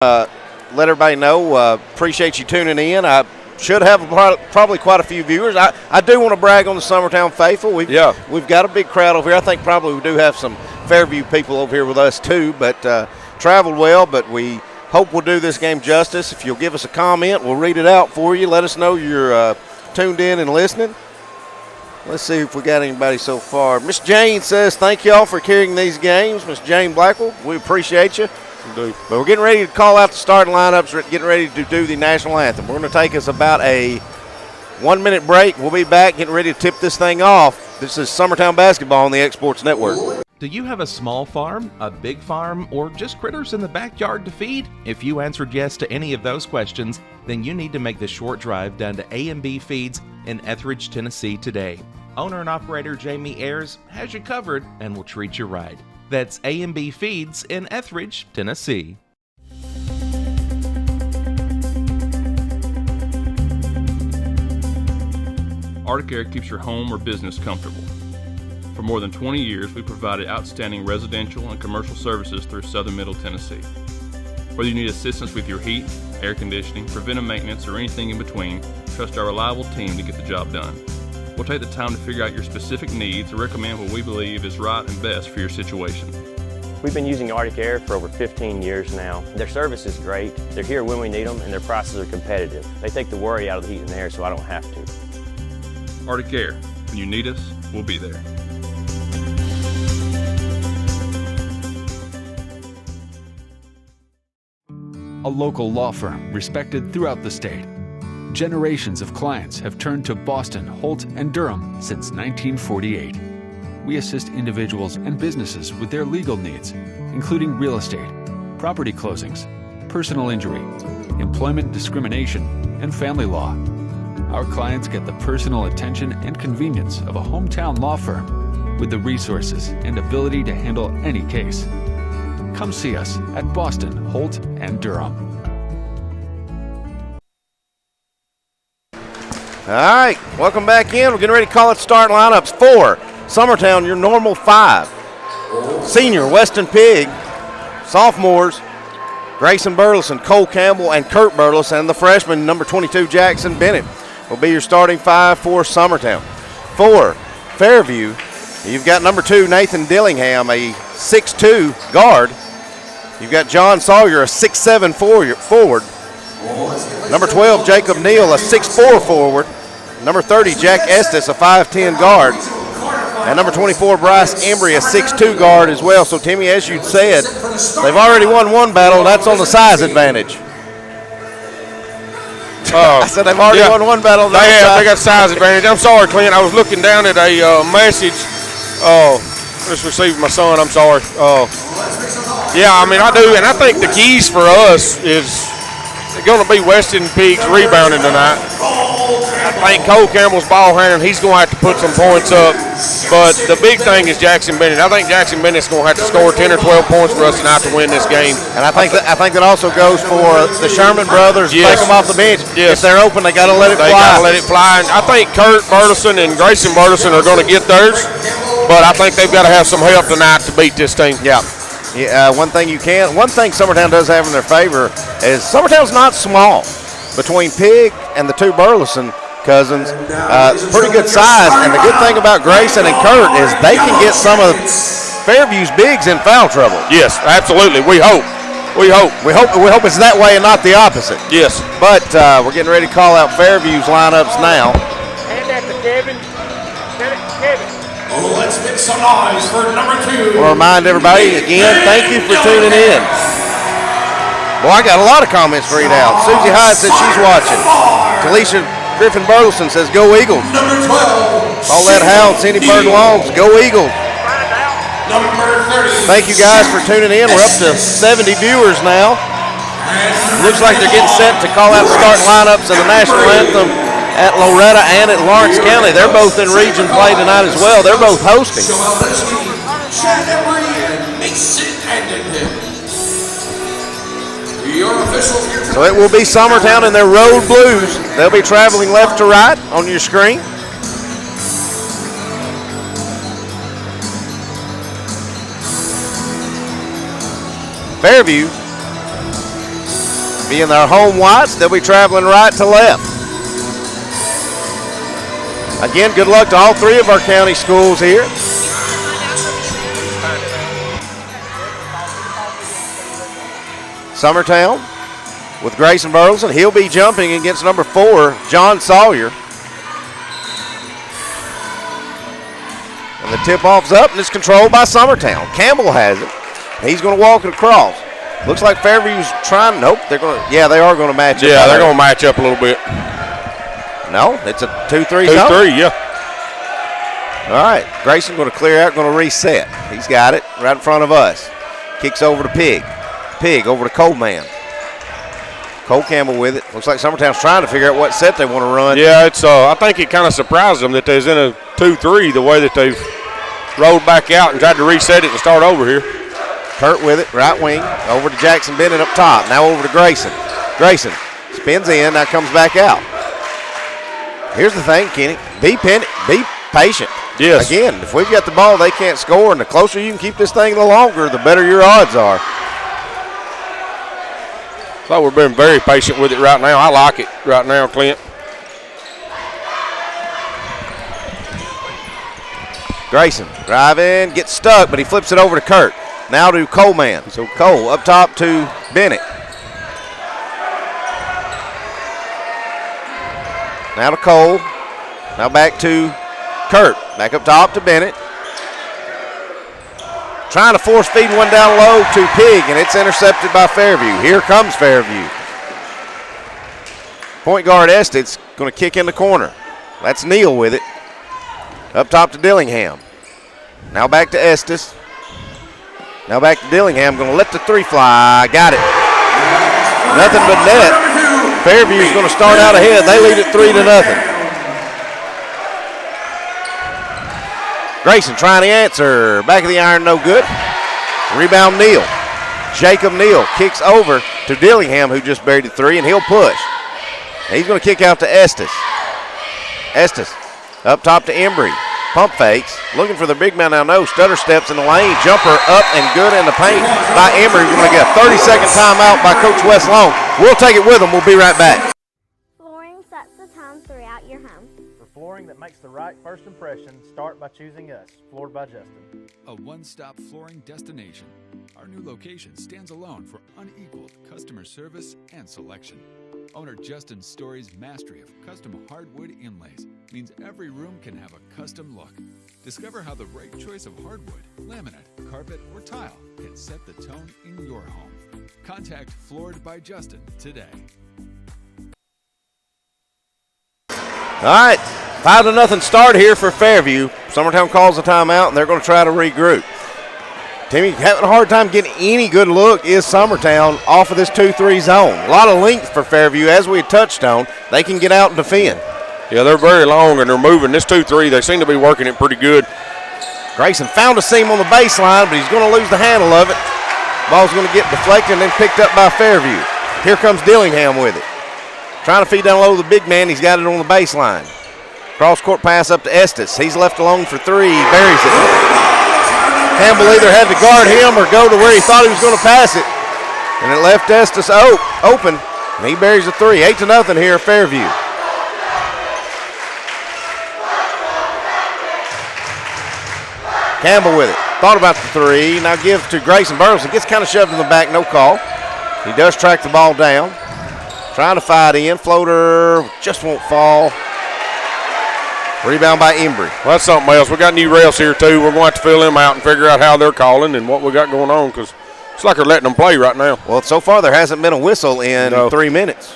Let everybody know. Appreciate you tuning in. I should have probably quite a few viewers. I do want to brag on the Summertown faithful. We've got a big crowd over here. I think probably we do have some Fairview people over here with us too, but traveled well. But we hope we'll do this game justice. If you'll give us a comment, we'll read it out for you. Let us know you're tuned in and listening. Let's see if we got anybody so far. Miss Jane says, thank y'all for carrying these games. Miss Jane Blackwell, we appreciate you. But we're getting ready to call out the starting lineups. We're getting ready to do the national anthem. We're going to take us about a 1 minute break. We'll be back getting ready to tip this thing off. This is Summertown Basketball on the Exports Network. Do you have a small farm, a big farm, or just critters in the backyard to feed? If you answered yes to any of those questions, then you need to make the short drive down to A&B Feeds in Etheridge, Tennessee today. Owner and operator Jamie Ayers has you covered and will treat you right. That's A&B Feeds in Etheridge, Tennessee. Arctic Air keeps your home or business comfortable. For more than 20 years, we provided outstanding residential and commercial services through southern Middle Tennessee. Whether you need assistance with your heat, air conditioning, preventive maintenance, or anything in between, trust our reliable team to get the job done. We'll take the time to figure out your specific needs and recommend what we believe is right and best for your situation. We've been using Arctic Air for over 15 years now. Their service is great, they're here when we need them, and their prices are competitive. They take the worry out of the heat and air so I don't have to. Arctic Air, when you need us, we'll be there. A local law firm respected throughout the state. Generations of clients have turned to Boston, Holt, and Durham since 1948. We assist individuals and businesses with their legal needs, including real estate, property closings, personal injury, employment discrimination, and family law. Our clients get the personal attention and convenience of a hometown law firm with the resources and ability to handle any case. Come see us at Boston, Holt, and Durham. All right, welcome back in. We're getting ready to call it starting lineups. 4, Summertown, your normal 5. Senior, Weston Pigg. Sophomores, Grayson Burleson, Cole Campbell, and Kurt Burleson. And the freshman, number 22, Jackson Bennett, will be your starting 5 for Summertown. 4, Fairview, you've got number 2, Nathan Dillingham, a 6'2 guard. You've got John Sawyer, a 6'7 forward. Number 12, Jacob Neal, a 6'4 forward. Number 30, Jack Estes, a 5'10 guard. And number 24, Bryce Embry, a 6'2 guard as well. So, Timmy, as you said, they've already won one battle. That's on the size advantage. I said they've already won one battle. They got size advantage. I'm sorry, Clint. I was looking down at a message. Just received my son. I'm sorry. Yeah, I mean, I do. And I think the keys for us is going to be Weston Pigg's rebounding tonight. I think Cole Campbell's ball handling, he's going to have to put some points up. But the big thing is Jackson Bennett. I think Jackson Bennett's going to have to score 10 or 12 points for us tonight to win this game. And I think that also goes for the Sherman brothers. Yes. Take them off the bench. Yes. If they're open, they got to let it fly. They got to let it fly. And I think Kurt Burleson and Grayson Burleson are going to get theirs. But I think they've got to have some help tonight to beat this team. Yeah. One thing Summertown does have in their favor is Summertown's not small. Between Pigg and the 2 Burleson cousins, pretty good size. And the good thing about Grayson and Kurt is they can get some of Fairview's bigs in foul trouble. Yes, absolutely. We hope it's that way and not the opposite. Yes. But we're getting ready to call out Fairview's lineups now. Hand that to Kevin. Kevin. Let's make some noise for number 2. I want to remind everybody again, thank you for tuning in. Boy, I got a lot of comments to read out. Susie Hyde says she's watching. Talisha Griffin Burleson says, go Eagles. Number 12. Paulette Howell, Cindy Bird Longs, go Eagles. Number 30. Thank you guys for tuning in. We're up to 70 viewers now. Looks like they're getting set to call out starting lineups of the national anthem at Loretta and at Lawrence County. They're both in region play tonight as well. They're both hosting. So it will be Summertown in their road blues. They'll be traveling left to right on your screen. Fairview Being our home whites, they'll be traveling right to left. Again, good luck to all three of our county schools here. Summertown with Grayson Burleson. He'll be jumping against number 4, John Sawyer. And the tip-off's up, and it's controlled by Summertown. Campbell has it. He's going to walk it across. Looks like Fairview's trying. Nope, they're going to. Yeah, they are going to match up. Yeah, they're going to match up a little bit. No, it's a 2-3 zone. zone. 2-3, yeah. All right, Grayson going to clear out, going to reset. He's got it right in front of us. Kicks over to Pig. Pig over to Coleman. Cole Campbell with it. Looks like Summertown's trying to figure out what set they want to run. Yeah, it's. I think it kind of surprised them that they was in a 2-3 the way that they've rolled back out and tried to reset it and start over here. Kurt with it, right wing, over to Jackson Bennett up top. Now over to Grayson. Grayson spins in, now comes back out. Here's the thing, Kenny. Be patient. Yes. Again, if we've got the ball, they can't score, and the closer you can keep this thing, the longer, the better your odds are. So we're being very patient with it right now. I like it right now, Clint. Grayson driving, gets stuck, but he flips it over to Kurt. Now to Coleman. So Cole up top to Bennett. Now to Cole. Now back to Kurt. Back up top to Bennett. Trying to force feed one down low to Pig, and it's intercepted by Fairview. Here comes Fairview. Point guard Estes going to kick in the corner. That's Neal with it. Up top to Dillingham. Now back to Estes. Now back to Dillingham. Going to let the three fly. Got it. Nothing but net. Fairview's going to start out ahead. They lead it 3-0. Grayson trying to answer. Back of the iron, no good. Rebound, Neal. Jacob Neal kicks over to Dillingham, who just buried the three, and he'll push. And he's going to kick out to Estes. Estes up top to Embry. Pump fakes. Looking for the big man now. No. Stutter steps in the lane. Jumper up and good in the paint by Embry. We're going to get a 30-second timeout by Coach Wes Long. We'll take it with them. We'll be right back. Flooring sets the tone throughout your home. For flooring that makes the right first impression, start by choosing us, Floored by Justin. A one-stop flooring destination. Our new location stands alone for unequaled customer service and selection. Owner Justin Story's mastery of custom hardwood inlays means every room can have a custom look. Discover how the right choice of hardwood, laminate, carpet, or tile can set the tone in your home. Contact Floored by Justin today. All right, 5-0 start here for Fairview. Summertown calls a timeout, and they're going to try to regroup. Timmy, having a hard time getting any good look is Summertown off of this 2-3 zone. A lot of length for Fairview, as we had touched on. They can get out and defend. Yeah, they're very long, and they're moving. This 2-3, they seem to be working it pretty good. Grayson found a seam on the baseline, but he's going to lose the handle of it. Ball's going to get deflected and then picked up by Fairview. Here comes Dillingham with it. Trying to feed down low the big man. He's got it on the baseline. Cross-court pass up to Estes. He's left alone for three. He buries it. Campbell either had to guard him or go to where he thought he was going to pass it. And it left Estes open, and he buries a three. 8-0 here, Fairview. Campbell with it. Thought about the three. Now gives to Grayson Burleson. Gets kind of shoved in the back, no call. He does track the ball down. Trying to fight in. Floater just won't fall. Rebound by Embry. Well, that's something else. We got new refs here, too. We're going to have to fill them out and figure out how they're calling and what we got going on, because it's like they're letting them play right now. Well, so far there hasn't been a whistle in 3 minutes.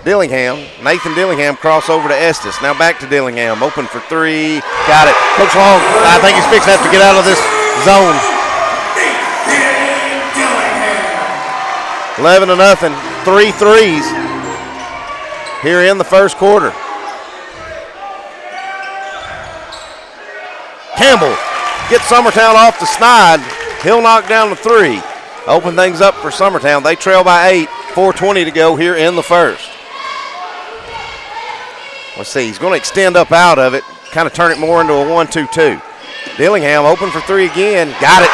Dillingham, Nathan Dillingham cross over to Estes. Now back to Dillingham, open for three. Got it. Coach Long, I think he's fixing to have to get out of this zone. 11-0. 3 threes here in the first quarter. Campbell gets Summertown off the snide. He'll knock down the three. Open things up for Summertown. They trail by 8. 4:20 to go here in the first. Let's see. He's going to extend up out of it, kind of turn it more into a 1-2-2. Dillingham open for three again. Got it.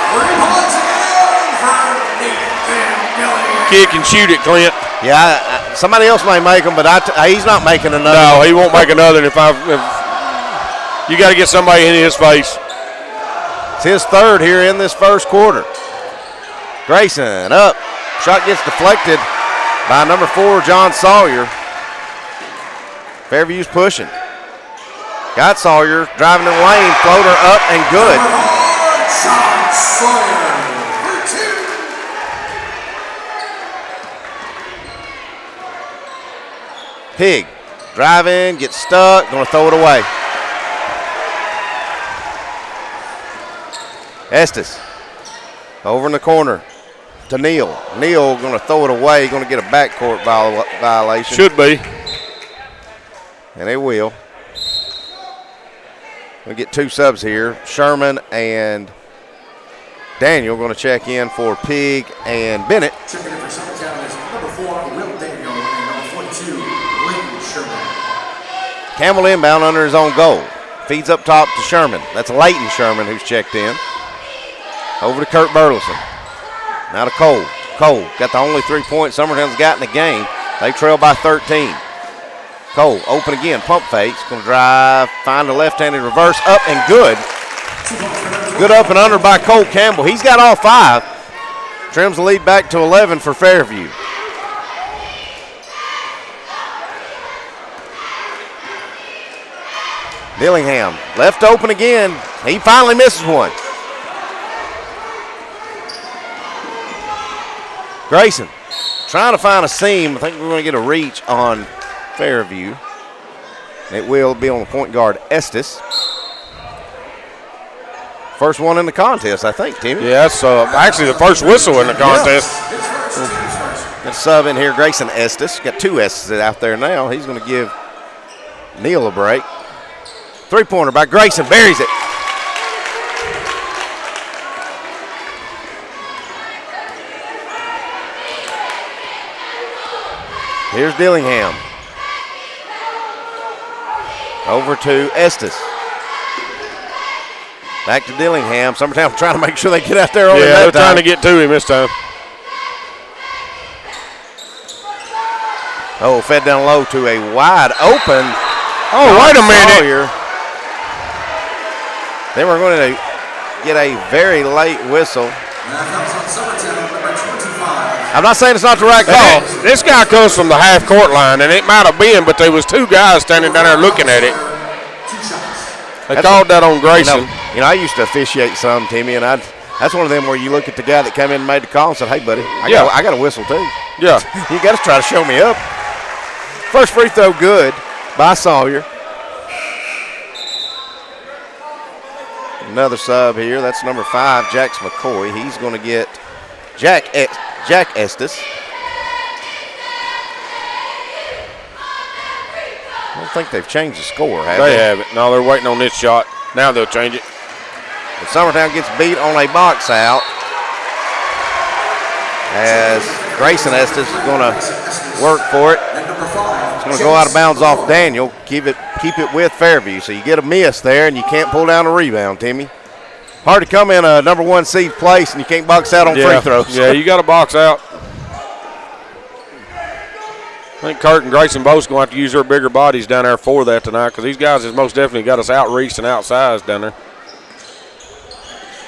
3 points again for Dillingham. Kick and shoot it, Clint. Yeah, somebody else may make them, but he's not making another. No, he won't make another. If you got to get somebody in his face. It's his third here in this first quarter. Grayson up. Shot gets deflected by number 4, John Sawyer. Fairview's pushing. Got Sawyer driving in the lane. Floater up and good. John Sawyer for 2. Pig driving, gets stuck, going to throw it away. Estes over in the corner to Neal. Neal going to throw it away, going to get a backcourt violation. Should be. And they will. We'll get 2 subs here. Sherman and Daniel going to check in for Pig and Bennett. Checking in for Summertown is number 4, Will Daniel, and number 42, Layton Sherman. Campbell inbound under his own goal. Feeds up top to Sherman. That's Layton Sherman who's checked in. Over to Kurt Burleson. Now to Cole. Cole got the only 3 points Summertown's got in the game. They trail by 13. Cole open again. Pump fakes. Going to drive. Find a left-handed reverse. Up and good. Good up and under by Cole Campbell. He's got all 5. Trims the lead back to 11 for Fairview. Dillingham left open again. He finally misses one. Grayson trying to find a seam. I think we're going to get a reach on Fairview. It will be on the point guard, Estes. First one in the contest, I think, Timmy. Yeah, that's actually the first whistle in the contest. Got a sub in here, Grayson Estes. Got 2 Estes out there now. He's going to give Neal a break. 3-pointer by Grayson, buries it. Here's Dillingham. Over to Estes. Back to Dillingham. Summertown trying to make sure they get out there on the they're trying to get to him this time. Oh, fed down low to a wide open. Oh, wait a minute. Sawyer. Then we're going to get a very late whistle. I'm not saying it's not the right call. This guy comes from the half-court line, and it might have been, but there was 2 guys standing down there looking at it. They called that on Grayson. You know, I used to officiate some, Timmy, and that's one of them where you look at the guy that came in and made the call and said, hey, buddy, I got a whistle too. Yeah. You got to try to show me up. First free throw good by Sawyer. Another sub here. That's number 5, Jax McCoy. He's going to get Jack Estes. I don't think they've changed the score, have they? They haven't. No, they're waiting on this shot. Now they'll change it. But Summertown gets beat on a box out as Grayson Estes is going to work for it. It's going to go out of bounds off Daniel. Keep it with Fairview. So you get a miss there, and you can't pull down a rebound, Timmy. Hard to come in a number 1 seed place, and you can't box out on free throws. Yeah, you got to box out. I think Kurt and Grayson both going to have to use their bigger bodies down there for that tonight, because these guys has most definitely got us outreached and outsized down there.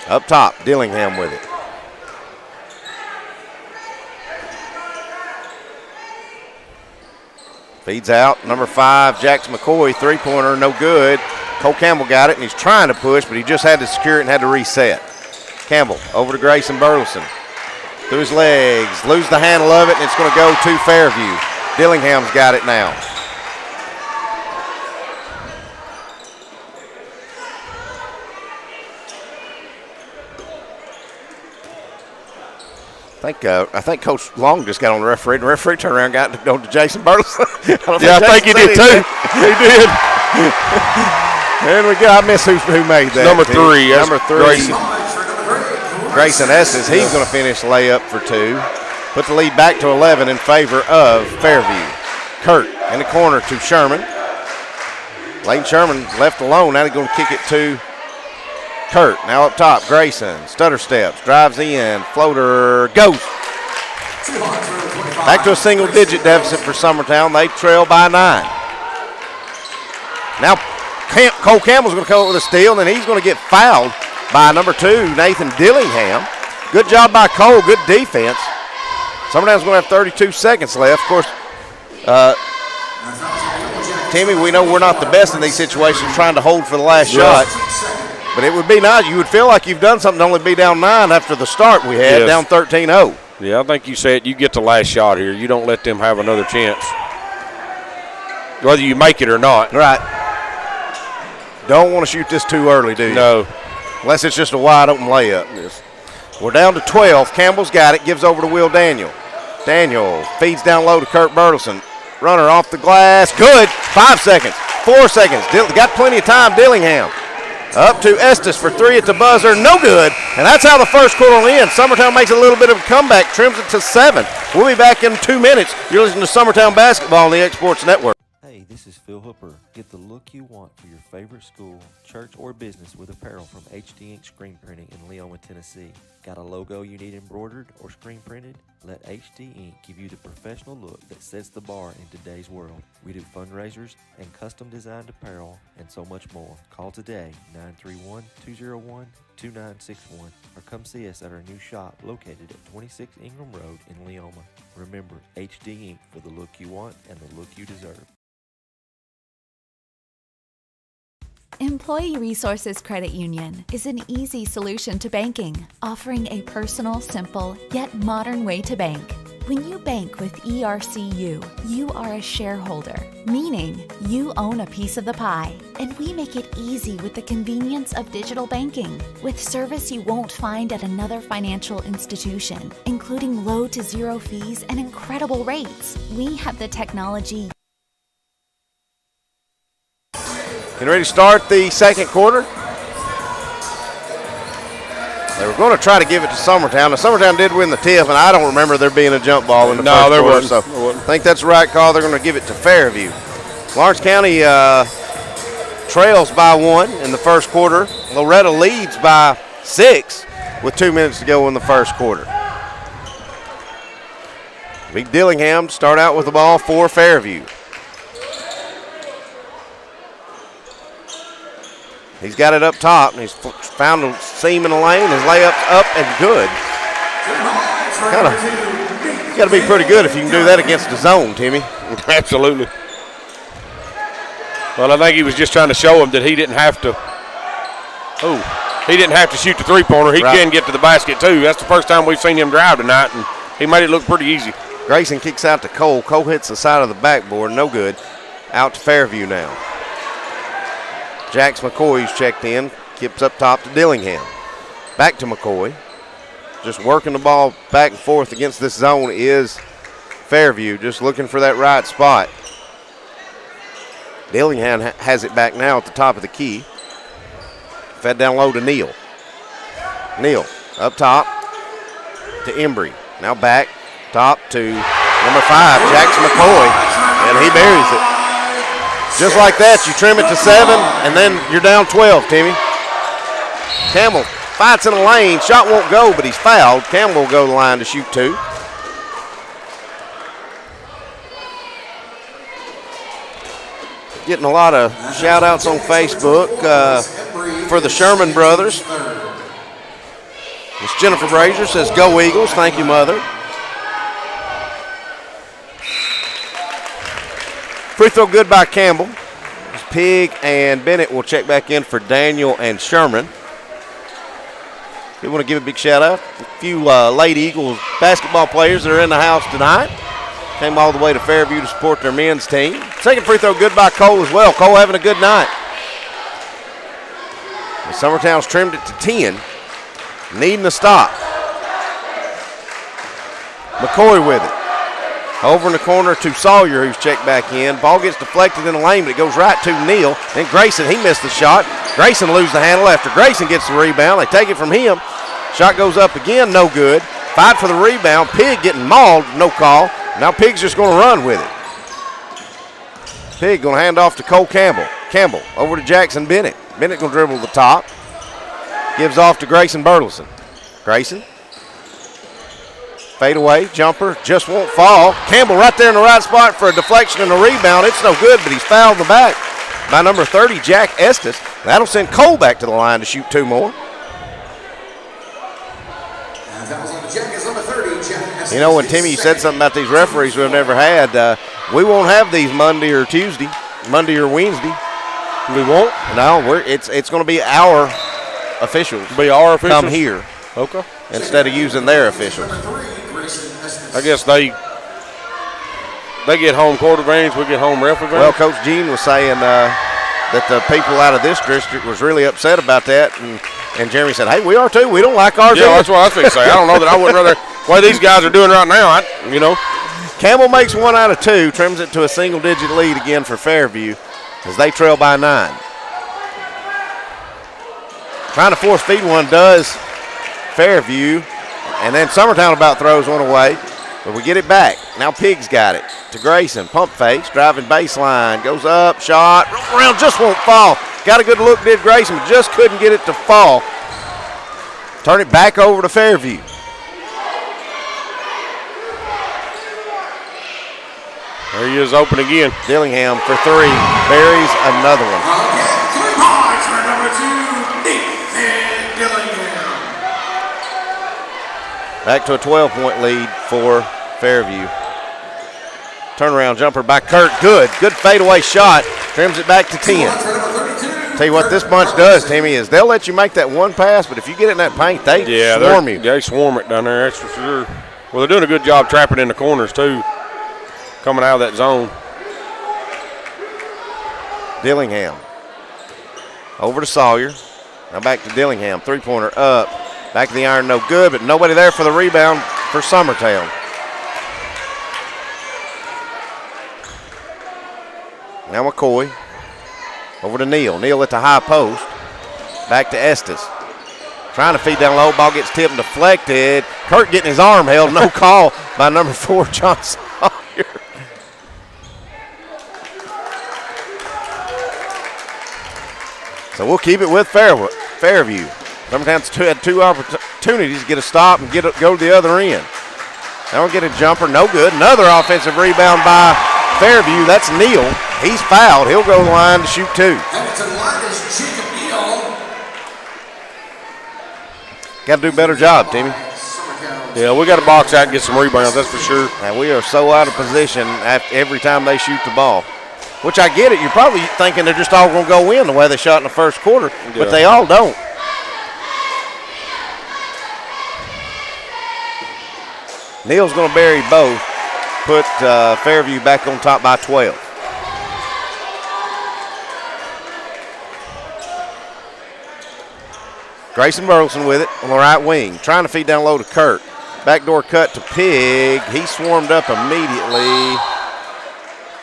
Up top, Dillingham with it. Feeds out, number 5, Jax McCoy, 3-pointer, no good. Cole Campbell got it, and he's trying to push, but he just had to secure it and had to reset. Campbell over to Grayson Burleson. Through his legs, lose the handle of it, and it's going to go to Fairview. Dillingham's got it now. I think Coach Long just got on the referee, and the referee turned around and got to go to Jason Burleson. I think he did too. He did. There we go. I miss who made that. Number 3. Number 3. Grayson Estes. He's going to finish layup for 2. Put the lead back to 11 in favor of Fairview. Kurt in the corner to Sherman. Layton Sherman left alone. Now he's going to kick it to Kurt. Now up top, Grayson. Stutter steps, drives in, floater, goes. Back to a single-digit deficit for Summertown. They trail by 9. Now Cole Campbell's going to come up with a steal, and then he's going to get fouled by number 2, Nathan Dillingham. Good job by Cole, good defense. Summertown's going to have 32 seconds left. Of course, Timmy, we know we're not the best in these situations trying to hold for the last shot. But it would be nice. You would feel like you've done something to only be down 9 after the start we had, down 13-0. Yeah, I think you said you get the last shot here. You don't let them have another chance, whether you make it or not. Right. Don't want to shoot this too early, do you? No. Unless it's just a wide-open layup. Yes. We're down to 12. Campbell's got it, gives over to Will Daniel. Daniel feeds down low to Kurt Burleson. Runner off the glass. Good. 5 seconds. 4 seconds. Got plenty of time, Dillingham. Up to Estes for 3 at the buzzer. No good. And that's how the first quarter will end. Summertown makes a little bit of a comeback, trims it to 7. We'll be back in 2 minutes. You're listening to Summertown Basketball on the X Sports Network. Hey, this is Phil Hooper. Get the look you want for your favorite school, church, or business with apparel from HD Ink Screen Printing in Leoma, Tennessee. Got a logo you need embroidered or screen printed? Let HD Ink give you the professional look that sets the bar in today's world. We do fundraisers and custom designed apparel and so much more. Call today, 931-201-2961, or come see us at our new shop located at 26 Ingram Road in Leoma. Remember, HD Ink for the look you want and the look you deserve. Employee Resources Credit Union is an easy solution to banking, offering a personal, simple, yet modern way to bank. When you bank with ERCU, you are a shareholder, meaning you own a piece of the pie. And we make it easy with the convenience of digital banking, with service you won't find at another financial institution, including low to zero fees and incredible rates. We have the technology. Getting ready to start the second quarter. They were going to try to give it to Summertown. Now, Summertown did win the tip, and I don't remember there being a jump ball in the first quarter. So I think that's the right call. They're going to give it to Fairview. Lawrence County trails by 1 in the first quarter. Loretta leads by 6 with 2 minutes to go in the first quarter. Big Dillingham start out with the ball for Fairview. He's got it up top, and he's found a seam in the lane. His layup's up and good. You got to be pretty good if you can do that against the zone, Timmy. Absolutely. Well, I think he was just trying to show him that he didn't have to. He didn't have to shoot the three-pointer. He can get to the basket too. That's the first time we've seen him drive tonight, and he made it look pretty easy. Grayson kicks out to Cole. Cole hits the side of the backboard, no good. Out to Fairview now. Jax McCoy's checked in, keeps up top to Dillingham. Back to McCoy. Just working the ball back and forth against this zone is Fairview, just looking for that right spot. Dillingham has it back now at the top of the key. Fed down low to Neal. Neal up top to Embry. Now back top to number 5, Jax McCoy, and he buries it. Just like that, you trim it to 7, and then you're down 12, Timmy. Campbell fights in the lane. Shot won't go, but he's fouled. Campbell will go to the line to shoot 2. Getting a lot of shout-outs on Facebook for the Sherman brothers. Miss Jennifer Brazier says, "Go Eagles." Thank you, Mother. Free throw good by Campbell. Pig and Bennett will check back in for Daniel and Sherman. We want to give a big shout out. A few Lady Eagles basketball players that are in the house tonight. Came all the way to Fairview to support their men's team. Second free throw good by Cole as well. Cole having a good night. And Summertown's trimmed it to 10. Needing a stop. McCoy with it. Over in the corner to Sawyer, who's checked back in. Ball gets deflected in the lane, but it goes right to Neal. Then Grayson, he missed the shot. Grayson loses the handle after Grayson gets the rebound. They take it from him. Shot goes up again, no good. Fight for the rebound. Pig getting mauled, no call. Now Pig's just going to run with it. Pig going to hand off to Cole Campbell. Campbell over to Jackson Bennett. Bennett going to dribble the top. Gives off to Grayson Burleson. Grayson. Fade away, jumper, just won't fall. Campbell right there in the right spot for a deflection and a rebound. It's no good, but he's fouled in the back by number 30, Jack Estes. That'll send Cole back to the line to shoot 2 more. You know, when Timmy said something about these referees we've never had, we won't have these Monday or Wednesday. We won't? No, it's going to be our officials. Be our officials? Come here. Okay. Instead of using their officials. I guess they get home court advantage, we get home ref advantage. Well, Coach Gene was saying that the people out of this district was really upset about that, and Jeremy said, hey, we are too. We don't like ours. Yeah, that's what I was going to say. I don't know that I wouldn't rather – what these guys are doing right now, Campbell makes 1 out of 2, trims it to a single-digit lead again for Fairview as they trail by 9. Trying to force feed one does Fairview, and then Summertown about throws one away, but we get it back. Now Pig's got it to Grayson. Pump fakes, driving baseline, goes up, shot, around, just won't fall. Got a good look, did Grayson, but just couldn't get it to fall. Turn it back over to Fairview. There he is, open again. Dillingham for 3, buries another one. 3 points for number 2, Nathan Dillingham. Back to a 12-point lead for Fairview. Turnaround jumper by Kurt. Good fadeaway shot. Trims it back to 10. Tell you what this bunch does, Timmy, is they'll let you make that one pass, but if you get it in that paint, they swarm you. They swarm it down there, that's for sure. Well, they're doing a good job trapping in the corners, too, coming out of that zone. Dillingham. Over to Sawyer. Now back to Dillingham. 3-pointer up. Back of the iron, no good, but nobody there for the rebound for Summertown. Now McCoy. Over to Neal. Neal at the high post. Back to Estes. Trying to feed down low. Ball gets tipped and deflected. Kurt getting his arm held. No call by number 4, John Sawyer. So we'll keep it with Fairview. Summertown's had 2 opportunities to get a stop and go to the other end. Now we'll get a jumper, no good. Another offensive rebound by Fairview. That's Neal. He's fouled. He'll go to the line to shoot 2. And to the line is Jacob Neal. Got to do a better job, Timmy. Yeah, we got to box out and get some rebounds, that's for sure. Now we are so out of position every time they shoot the ball. Which I get it. You're probably thinking they're just all going to go in the way they shot in the first quarter, but they all don't. Neal's going to bury both, put Fairview back on top by 12. Grayson Burleson with it on the right wing, trying to feed down low to Kurt. Backdoor cut to Pig. He swarmed up immediately.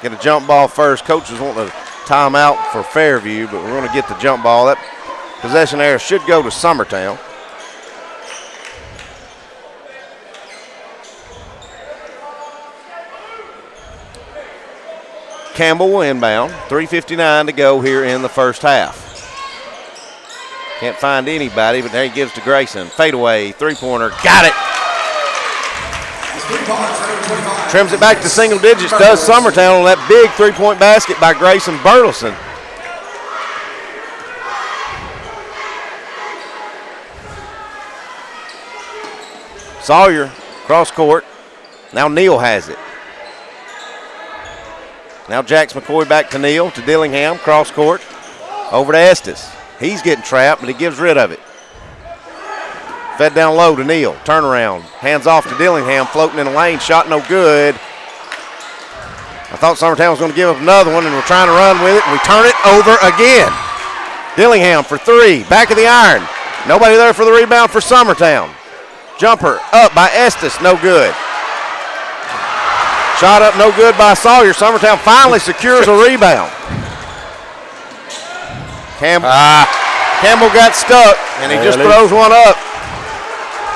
Get a jump ball first. Coach is wanting a timeout for Fairview, but we're going to get the jump ball. That possession area should go to Summertown. Campbell will inbound. 3:59 to go here in the first half. Can't find anybody, but there he gives to Grayson. Fadeaway, 3-pointer, got it. Trims it back to single digits, does Summertown on that big 3-point basket by Grayson Burleson. Sawyer, cross court. Now Neal has it. Now Jax McCoy back to Neal, to Dillingham, cross court. Over to Estes. He's getting trapped, but he gives rid of it. Fed down low to Neal. Turnaround. Hands off to Dillingham. Floating in the lane. Shot no good. I thought Summertown was going to give up another one, and we're trying to run with it. And we turn it over again. Dillingham for 3. Back of the iron. Nobody there for the rebound for Summertown. Jumper up by Estes. No good. Shot up no good by Sawyer. Summertown finally secures a rebound. Campbell got stuck, and he just throws one up.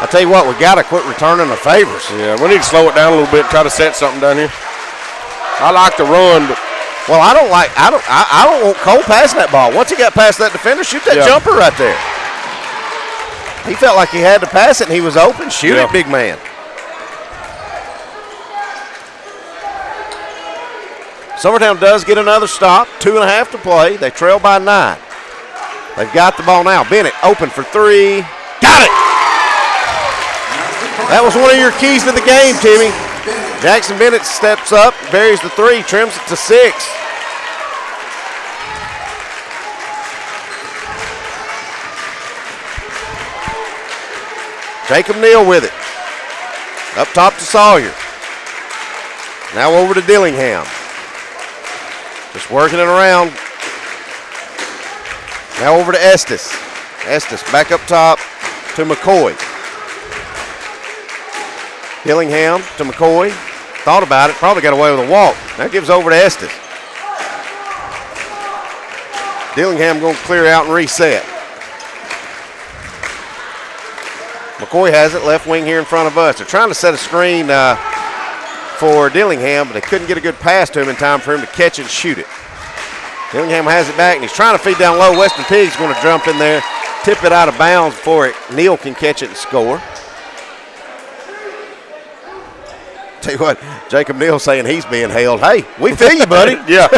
I tell you what, we got to quit returning the favors. Yeah, we need to slow it down a little bit and try to set something down here. I like to run, but Well, I don't want Cole passing that ball. Once he got past that defender, shoot that jumper right there. He felt like he had to pass it and he was open. Shoot it, big man. Summertown does get another stop. 2.5 to play. They trail by 9. They've got the ball now. Bennett open for 3. Got it! That was one of your keys to the game, Timmy. Jackson Bennett steps up, buries the 3, trims it to 6. Jacob Neal with it. Up top to Sawyer. Now over to Dillingham. Just working it around. Now over to Estes. Estes back up top to McCoy. Dillingham to McCoy. Thought about it, probably got away with a walk. That gives over to Estes. Dillingham going to clear out and reset. McCoy has it, left wing here in front of us. They're trying to set a screen for Dillingham, but they couldn't get a good pass to him in time for him to catch it and shoot it. Dillingham has it back, and he's trying to feed down low. Weston Pig's going to jump in there, tip it out of bounds before Neal can catch it and score. Tell you what, Jacob Neal saying he's being held. Hey, we feel you, buddy. Yeah.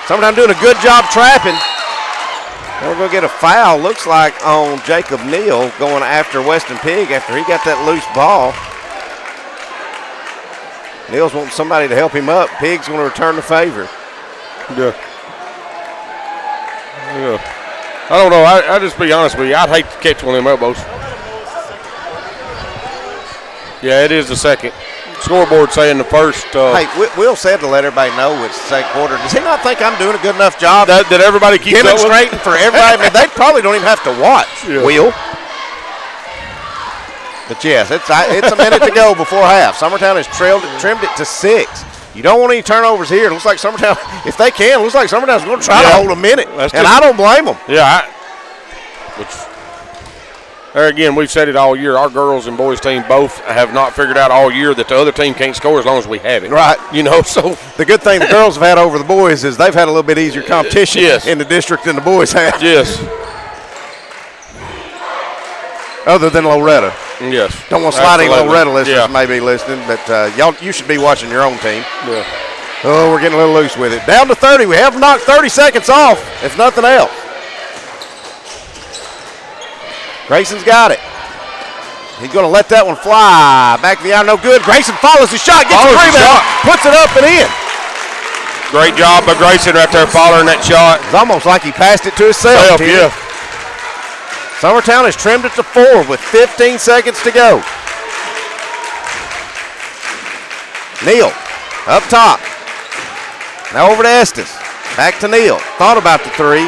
Summertown doing a good job trapping. We're going to get a foul, looks like, on Jacob Neal going after Weston Pig after he got that loose ball. Neal's wanting somebody to help him up. Pig's going to return the favor. Yeah. I don't know. I'll just be honest with you. I'd hate to catch one of them elbows. Yeah, it is the second. Scoreboard saying the first. Hey, Will said to let everybody know it's the second quarter. Does he not think I'm doing a good enough job? That everybody keeps demonstrating for everybody? I mean, they probably don't even have to watch, Will. But yes, it's a minute to go before half. Summertown has trimmed it to 6. You don't want any turnovers here. It looks like Summertown, if they can, looks like Summertown's going to try to hold a minute. I don't blame them. Yeah. There again, we've said it all year. Our girls and boys team both have not figured out all year that the other team can't score as long as we have it. Right. So the good thing the girls have had over the boys is they've had a little bit easier competition in the district than the boys have. Yes. Other than Loretta. Yes. Don't want sliding Loretta listeners may be listening, but you should be watching your own team. Yeah. Oh, we're getting a little loose with it. Down to 30. We have knocked 30 seconds off, if nothing else. Grayson's got it. He's going to let that one fly. Back to the iron, no good. Grayson follows his shot, gets a rebound, puts it up and in. Great job by Grayson right there following that shot. It's almost like he passed it to himself. Yeah. Summertown has trimmed it to 4 with 15 seconds to go. Neal up top. Now over to Estes. Back to Neal. Thought about the 3.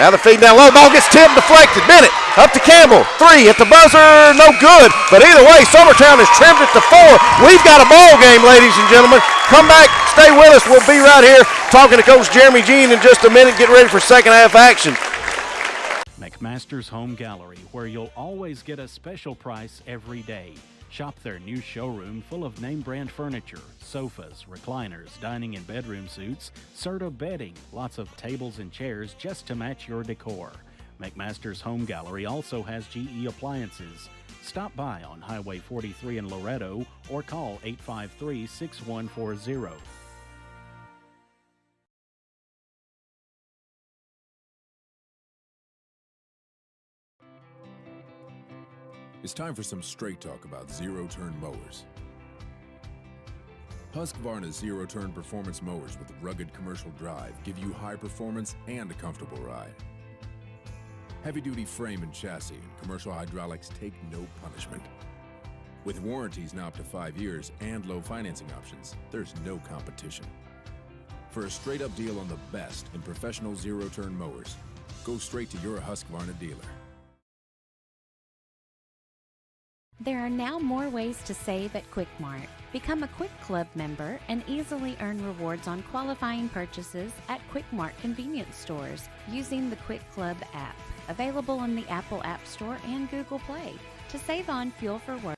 Now the feed down low. Ball gets tipped, deflected. Bennett up to Campbell. 3 at the buzzer. No good. But either way, Summertown has trimmed it to 4. We've got a ball game, ladies and gentlemen. Come back. Stay with us. We'll be right here talking to Coach Jeremy Jean in just a minute. Get ready for second half action. McMaster's Home Gallery, where you'll always get a special price every day. Shop their new showroom full of name brand furniture, sofas, recliners, dining and bedroom suites, Serta bedding, lots of tables and chairs just to match your decor. McMaster's Home Gallery also has GE appliances. Stop by on Highway 43 in Loretto or call 853-6140. It's time for some straight talk about zero-turn mowers. Husqvarna's zero-turn performance mowers with rugged commercial drive give you high performance and a comfortable ride. Heavy-duty frame and chassis and commercial hydraulics take no punishment. With warranties now up to 5 years and low financing options, there's no competition. For a straight-up deal on the best in professional zero-turn mowers, go straight to your Husqvarna dealer. There are now more ways to save at Quick Mart. Become a Quick Club member and easily earn rewards on qualifying purchases at Quick Mart convenience stores using the Quick Club app, available on the Apple App Store and Google Play, to save on fuel for work.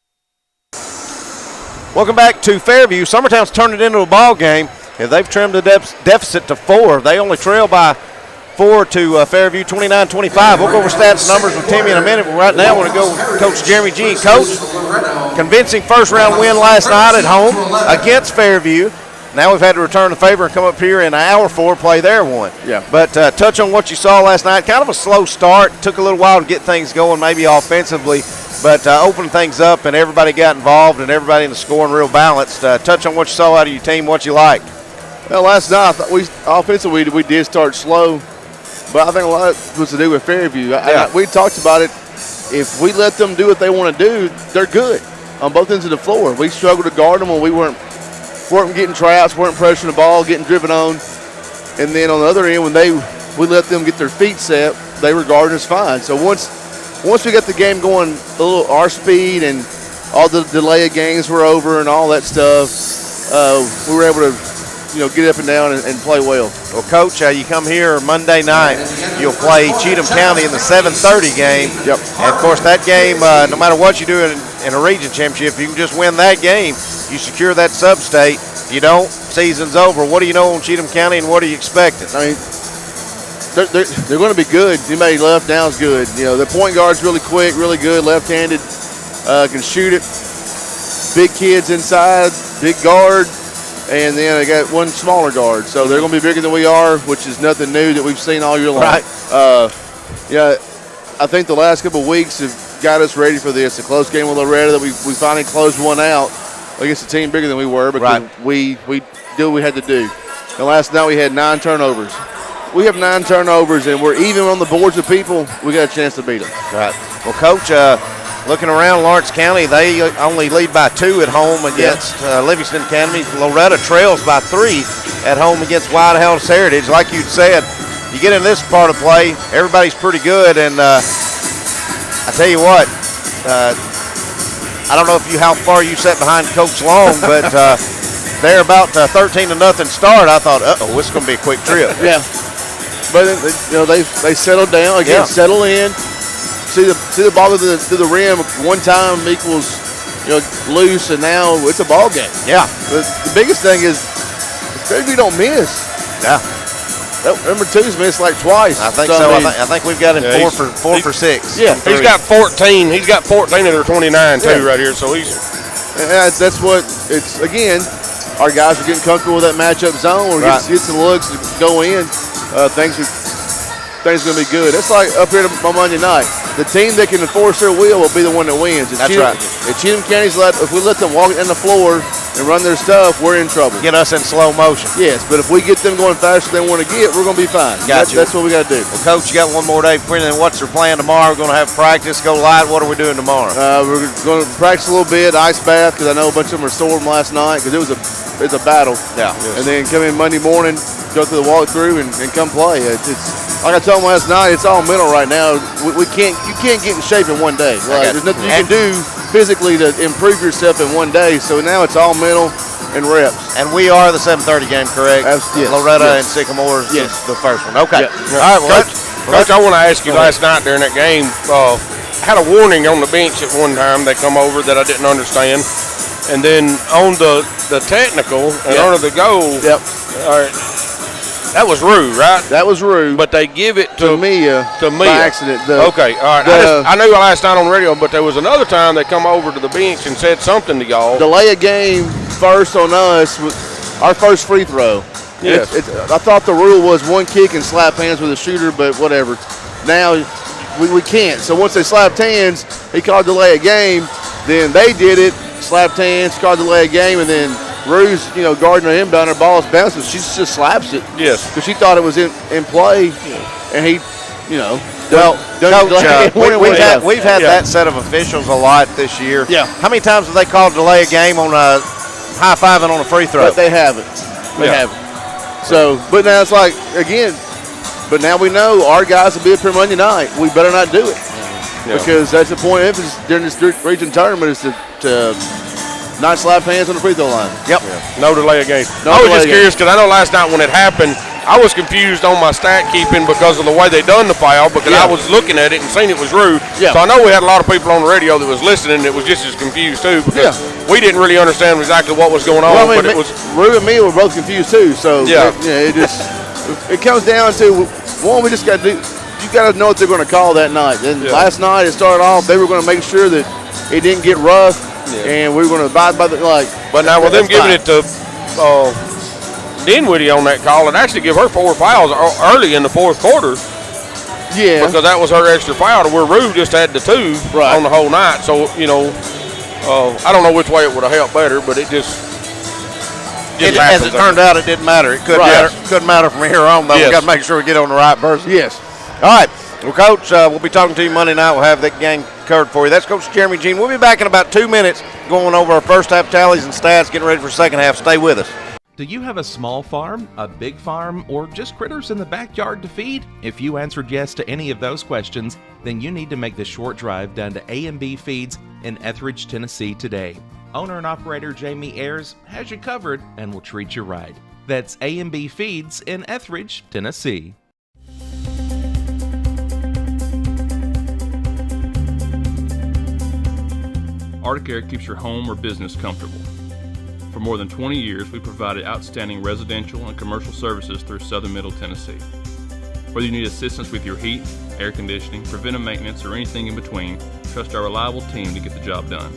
Welcome back to Fairview. Summertown's turned it into a ball game, and they've trimmed the deficit to 4. They only trail by 4 to Fairview, 29-25. We'll go over stats and numbers with Timmy in a minute, but right now I want to go with Coach Jeremy G. Coach, convincing first-round win last night at home against Fairview. Now we've had to return the favor and come up here in hour 4, play their one. Yeah. But touch on what you saw last night. Kind of a slow start. Took a little while to get things going, maybe offensively. But opened things up, and everybody got involved, and everybody in the scoring real balanced. Touch on what you saw out of your team, what you liked. Well, last night, I thought offensively we did start slow, but I think a lot of it was to do with Fairview. We talked about it. If we let them do what they want to do, they're good on both ends of the floor. We struggled to guard them when we weren't getting traps, weren't pressuring the ball, getting driven on. And then on the other end, when we let them get their feet set, they were guarding us fine. So once we got the game going a little our speed and all the delay of games were over and all that stuff, we were able to get up and down and play well. Well, Coach, you come here Monday night. You'll play Cheatham County in the 7:30 game. Yep. And, of course, that game, no matter what you do in a region championship, if you can just win that game, you secure that sub-state. If you don't, season's over. What do you know on Cheatham County, and what are you expecting? I mean, they're going to be good. Anybody left now is good. The point guard's really quick, really good, left-handed, can shoot it. Big kids inside, big guard, and then they got one smaller guard. So they're going to be bigger than we are, which is nothing new that we've seen all year long. Right. I think the last couple of weeks have got us ready for this. A close game with Loretta that we finally closed one out against a team bigger than we were because we did what we had to do. And last night we had 9 turnovers. We have 9 turnovers, and we're even on the boards with people. We got a chance to beat them. Right. Well, Coach, looking around Lawrence County, they only lead by 2 at home against Livingston Academy. Loretta trails by 3 at home against White House Heritage. Like you said, you get in this part of play, everybody's pretty good, and I tell you what, I don't know how far you sat behind Coach Long, but they're about 13-0 start. I thought, this is going to be a quick trip. Yeah. But they settled down again, settle in, see the ball to the rim one time equals loose, and now it's a ball game. Yeah. The biggest thing is Fairview don't miss. Yeah. Number 2's missed like twice. I think so. I think we've got him 4 for 6. Yeah. He's got 14. He's got 14 of their 29 too right here. So that's what it's again. Our guys are getting comfortable with that matchup zone. We're getting some looks to go in. Things are going to be good. It's like up here on Monday night. The team that can enforce their will be the one that wins. That's right. If Cheatham County's if we let them walk in the floor and run their stuff, we're in trouble. Get us in slow motion. Yes, but if we get them going faster than they want to get, we're going to be fine. That's what we got to do. Well, Coach, you got one more day for you. What's your plan tomorrow? We're going to have practice, go light. What are we doing tomorrow? We're going to practice a little bit, ice bath, because I know a bunch of them are sore from last night because it's a battle. Yeah. And then come in Monday morning, go through the walkthrough and come play. It's like I told them last night, it's all mental right now. You can't get in shape in one day. There's nothing you can do physically to improve yourself in one day. So now it's all mental and reps. And we are the 7:30 game, correct? Yes. Loretta and Sycamore is the first one. Okay. Yeah. All right, well, Coach, I want to ask you last night during that game, had a warning on the bench at one time. They come over that I didn't understand. And then on the technical and under the goal, that was Rue, right? That was Rue. But they give it to Mia. By accident. Okay, all right. I knew last night on the radio, but there was another time they come over to the bench and said something to y'all. Delay a game first on us with our first free throw. Yes. I thought the rule was one kick and slap hands with a shooter, but whatever. Now we can't. So once they slapped hands, he called delay a game. Then they did it, slapped hands, called delay a game, and then Rue's, guarding her inbound, her ball's bouncing. She just slaps it. Yes. Because she thought it was in play, and he, Well, Coach, we've had that set of officials a lot this year. Yeah. How many times have they called delay a game on a high-fiving on a free throw? But they haven't. They haven't. So, but now it's like, again, but now we know our guys will be up here Monday night. We better not do it. Yeah. Because that's the point of emphasis during this region tournament is to not slap hands on the free throw line. Yep. No delay of game. I was just curious because I know last night when it happened, I was confused on my stat keeping because of the way they done the foul, because I was looking at it and seen it was rude. So I know we had a lot of people on the radio that was listening that was just as confused too, because we didn't really understand exactly what was going on. Well, I mean, but it was Rue and me were both confused too. So it comes down to one. We just got to do. You got to know what they're going to call that night. And last night it started off. They were going to make sure that it didn't get rough, and we were going to abide by the But now with them giving it to Dinwiddie on that call, and actually give her 4 fouls early in the fourth quarter. Yeah. Because that was her extra foul, to where Rue just had the 2 on the whole night. So I don't know which way it would have helped better, but it just. As it turned out, it didn't matter. It couldn't matter from here on, though. We got to make sure we get on the right person. Yes. All right. Well, Coach, we'll be talking to you Monday night. We'll have that game covered for you. That's Coach Jeremy Jean. We'll be back in about 2 minutes going over our first half tallies and stats, getting ready for second half. Stay with us. Do you have a small farm, a big farm, or just critters in the backyard to feed? If you answered yes to any of those questions, then you need to make the short drive down to A&B Feeds in Etheridge, Tennessee today. Owner and operator Jamie Ayers has you covered and will treat you right. That's A&B Feeds in Etheridge, Tennessee. Arctic Air keeps your home or business comfortable. For more than 20 years, we provided outstanding residential and commercial services through southern Middle Tennessee. Whether you need assistance with your heat, air conditioning, preventive maintenance, or anything in between, trust our reliable team to get the job done.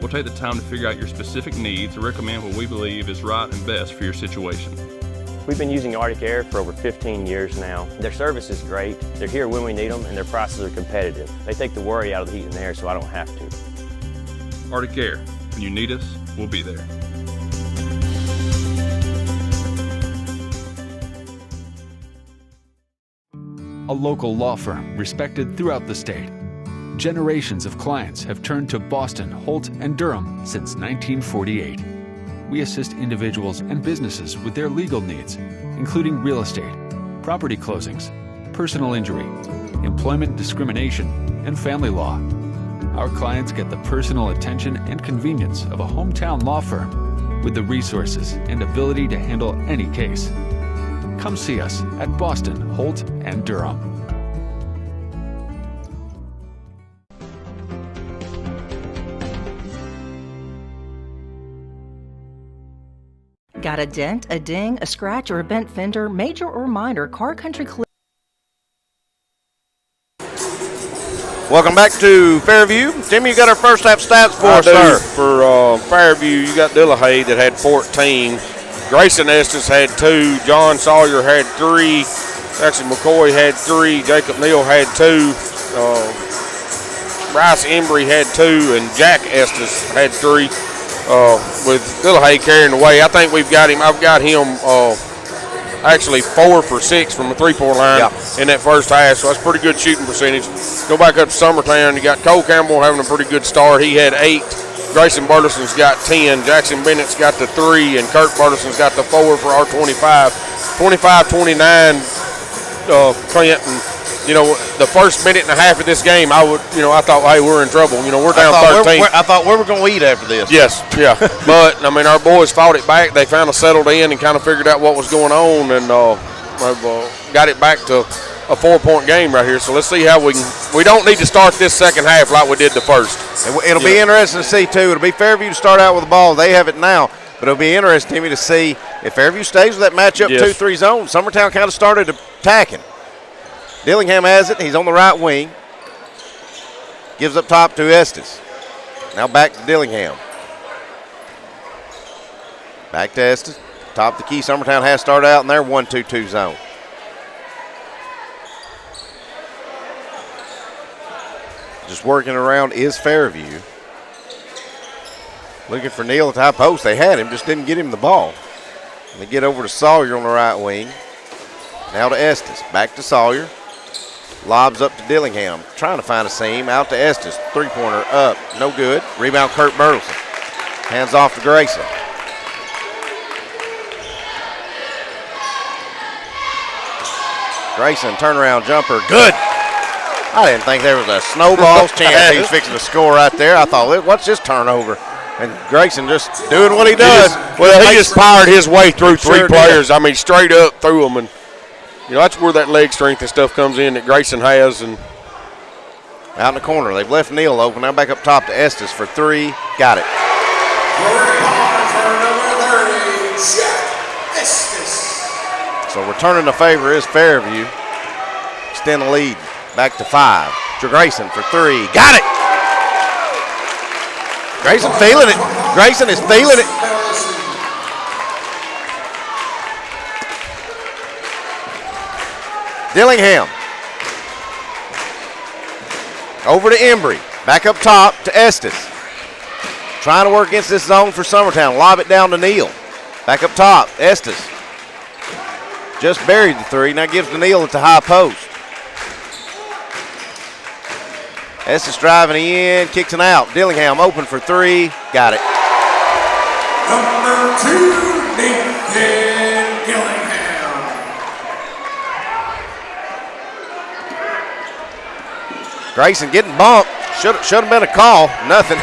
We'll take the time to figure out your specific needs and recommend what we believe is right and best for your situation. We've been using Arctic Air for over 15 years now. Their service is great, they're here when we need them, and their prices are competitive. They take the worry out of the heat and air so I don't have to. Arctic Air, when you need us, we'll be there. A local law firm respected throughout the state. Generations of clients have turned to Boston, Holt, and Durham since 1948. We assist individuals and businesses with their legal needs, including real estate, property closings, personal injury, employment discrimination, and family law. Our clients get the personal attention and convenience of a hometown law firm with the resources and ability to handle any case. Come see us at Boston, Holt, and Durham. Got a dent, a ding, a scratch, or a bent fender, major or minor, Car Country Welcome back to Fairview. Timmy, you got our first half stats for us, sir. For Fairview, you got Dillahay that had 14. Grayson Estes had 2. John Sawyer had 3. Actually, McCoy had 3. Jacob Neal had 2. Bryce Embry had 2. And Jack Estes had 3. With Dillahay carrying the way. I think I've got him actually 4 for 6 from the 3-point line in that first half, so that's pretty good shooting percentage. Go back up to Summertown. You got Cole Campbell having a pretty good start. He had 8. Grayson Burleson's got 10. Jackson Bennett's got the 3, and Kurt Burleson's got the 4 for our 25. 25-29, Clinton. The first minute and a half of this game, I thought, hey, we're in trouble. We're down 13. I thought we were going to eat after this. Yes, yeah. But, our boys fought it back. They finally settled in and kind of figured out what was going on, and got it back to a 4-point game right here. So let's see how we don't need to start this second half like we did the first. It'll be interesting to see, too. It'll be Fairview to start out with the ball. They have it now. But it'll be interesting, Timmy, to see if Fairview stays with that matchup 2-3 zone. Summertown kind of started attacking. Dillingham has it. He's on the right wing. Gives up top to Estes. Now back to Dillingham. Back to Estes. Top of the key. Summertown has started out in their 1-2-2 zone. Just working around is Fairview. Looking for Neal at the high post. They had him, just didn't get him the ball. And they get over to Sawyer on the right wing. Now to Estes. Back to Sawyer. Lobs up to Dillingham. Trying to find a seam. Out to Estes. 3-pointer up. No good. Rebound Kurt Burleson. Hands off to Grayson. Grayson, turnaround jumper. Good. I didn't think there was a snowball's chance he was fixing to score right there. I thought, what's this turnover? And Grayson just doing what he does. He just powered his way through 3 players. Straight up through them. And that's where that leg strength and stuff comes in that Grayson has. And out in the corner, they've left Neal open. Now back up top to Estes for three. Got it. So returning the favor is Fairview. Extend the lead back to 5. Grayson for three. Got it. Grayson feeling it. Grayson is feeling it. Dillingham. Over to Embry. Back up top to Estes. Trying to work against this zone for Summertown. Lob it down to Neal. Back up top. Estes. Just buried the three. Now gives to Neal at the high post. Estes driving in. Kicks it out. Dillingham open for three. Got it. Number 2, Nathan Dillingham. Grayson getting bumped. Should have been a call. Nothing.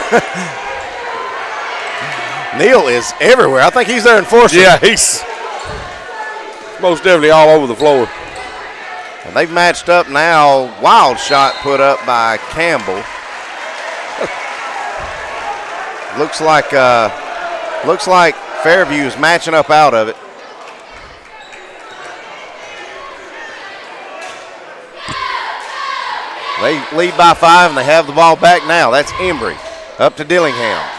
Neal is everywhere. I think he's their enforcer. Yeah, he's most definitely all over the floor. And they've matched up now. Wild shot put up by Campbell. looks like Fairview is matching up out of it. They lead by 5 and they have the ball back now. That's Embry. Up to Dillingham.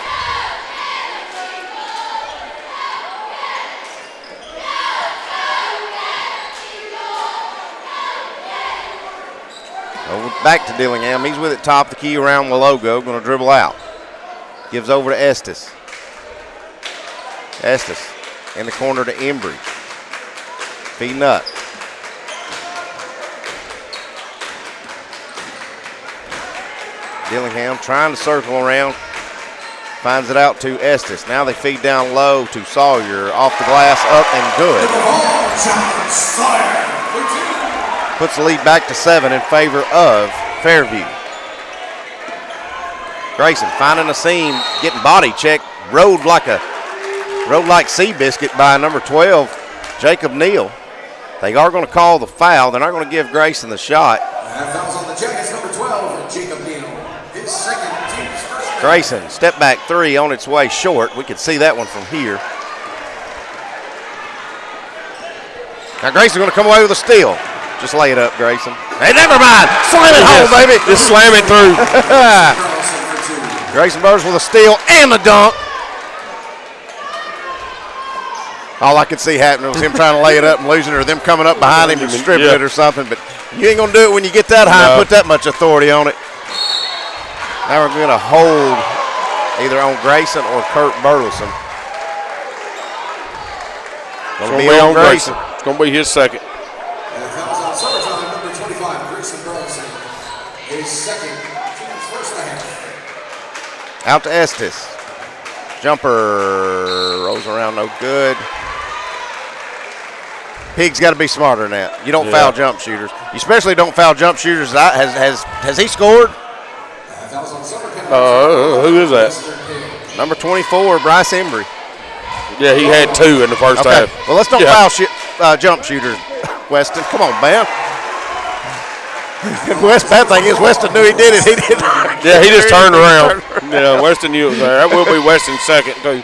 Back to Dillingham. He's with it top, the key around the logo. Going to dribble out. Gives over to Estes. Estes in the corner to Embry. Feeding up. Dillingham trying to circle around. Finds it out to Estes. Now they feed down low to Sawyer. Off the glass, up and good. Puts the lead back to 7 in favor of Fairview. Grayson finding a seam, getting body checked, rode like Seabiscuit by number 12, Jacob Neal. They are going to call the foul. They're not going to give Grayson the shot. And fouls on the jackets, number 12, Jacob Neal. His second, team's first. Grayson, step back three on its way short. We can see that one from here. Now Grayson's going to come away with a steal. Just lay it up, Grayson. Hey, never mind. Slam it home, baby. Just slam it through. Grayson Burrs with a steal and a dunk. All I could see happening was him trying to lay it up and losing it, or them coming up behind him and stripping it or something. But you ain't going to do it when you get that high and put that much authority on it. Now we're going to hold either on Grayson or Kurt Burleson. Going to be on Grayson. It's going to be his second. And fouls on Summertown, number 25, Grayson Burleson. His second, team's first and a half. Out to Estes. Jumper rolls around, no good. Pig's got to be smarter than that. You don't foul jump shooters. You especially don't foul jump shooters. Has he scored? Who is that? Number 24, Bryce Embry. Yeah, he had 2 in the first half. Well, let's don't foul jump shooters, Weston. Come on, man. Bad thing is Weston knew he did it. He did. Yeah, he just turned around. Yeah, Weston knew it was there. That will be Weston's second, too.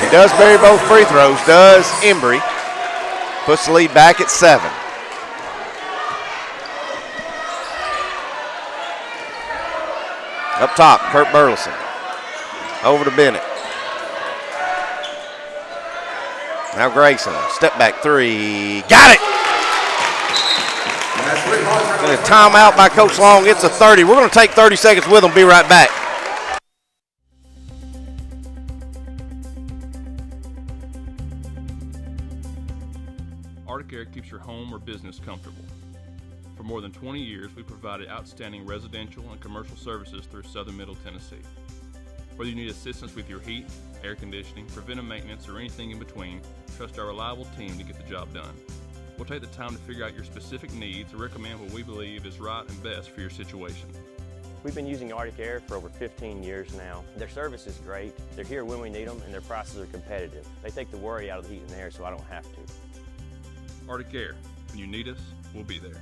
He does bury both free throws, does Embry. Puts the lead back at 7. Up top, Kurt Burleson. Over to Bennett. Now Grayson, step back three. Got it! And a timeout by Coach Long. It's a 30. We're going to take 30 seconds with them. Be right back. Arctic Air keeps your home or business comfortable. For more than 20 years, we provided outstanding residential and commercial services through Southern Middle Tennessee. Whether you need assistance with your heat, air conditioning, preventive maintenance, or anything in between, trust our reliable team to get the job done. We'll take the time to figure out your specific needs and recommend what we believe is right and best for your situation. We've been using Arctic Air for over 15 years now. Their service is great. They're here when we need them, and their prices are competitive. They take the worry out of the heat and air, so I don't have to. Arctic Air. When you need us, we'll be there.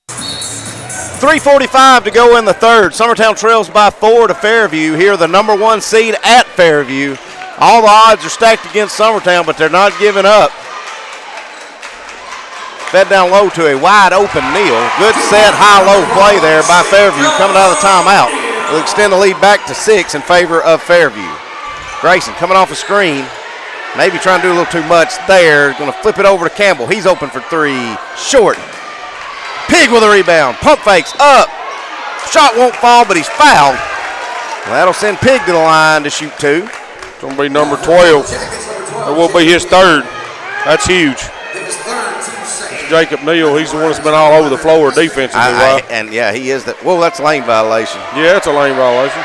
3:45 to go in the third. Summertown trails by 4 to Fairview. Here, the number 1 seed at Fairview. All the odds are stacked against Summertown, but they're not giving up. Fed down low to a wide open Neal. Good set, high-low play there by Fairview coming out of the timeout. Will extend the lead back to 6 in favor of Fairview. Grayson coming off a screen. Maybe trying to do a little too much there. Going to flip it over to Campbell. He's open for 3. Short. Pig with a rebound. Pump fakes up. Shot won't fall, but he's fouled. Well, that'll send Pig to the line to shoot 2. It's going to be number 12. It will be his third. That's huge. Jacob Neal, he's the one that's been all over the floor defensively. And yeah, he is. Whoa, that's a lane violation. Yeah, it's a lane violation.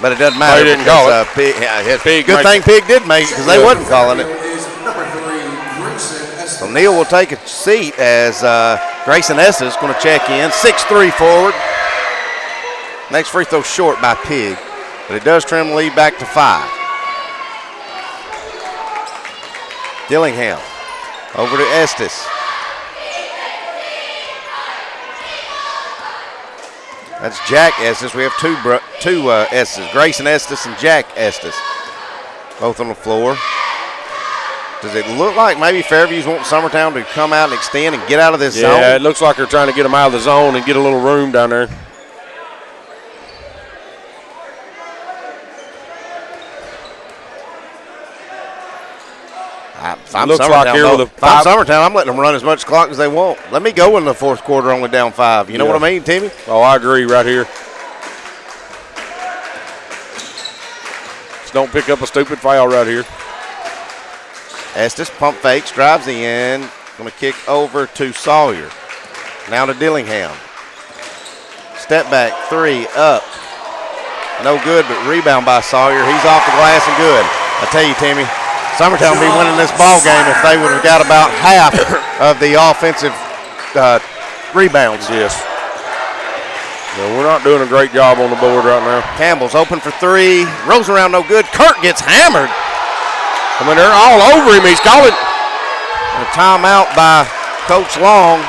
But it doesn't matter. They didn't call it. Pig good thing Pig did make it because they wasn't calling it. So Neal will take a seat as Grayson Essa is going to check in. 6'3" forward. Next free throw short by Pig, but it does trim the lead back to 5. Dillingham over to Estes. That's Jack Estes. We have two Estes, Grayson Estes and Jack Estes, both on the floor. Does it look like maybe Fairview's wanting Summertown to come out and extend and get out of this zone? Yeah, it looks like they're trying to get them out of the zone and get a little room down there. If I'm Summertown, I'm letting them run as much clock as they want. Let me go in the fourth quarter only down 5. You know what I mean, Timmy? Oh, I agree right here. Just don't pick up a stupid foul right here. Estes pump fakes, drives in. Going to kick over to Sawyer. Now to Dillingham. Step back, 3, up. No good, but rebound by Sawyer. He's off the glass and good. I tell you, Timmy, Summertown will be winning this ball game if they would have got about half of the offensive rebounds. Yes. No, we're not doing a great job on the board right now. Campbell's open for 3. Rolls around no good. Kurt gets hammered. I mean, they're all over him. He's calling a timeout by Coach Long.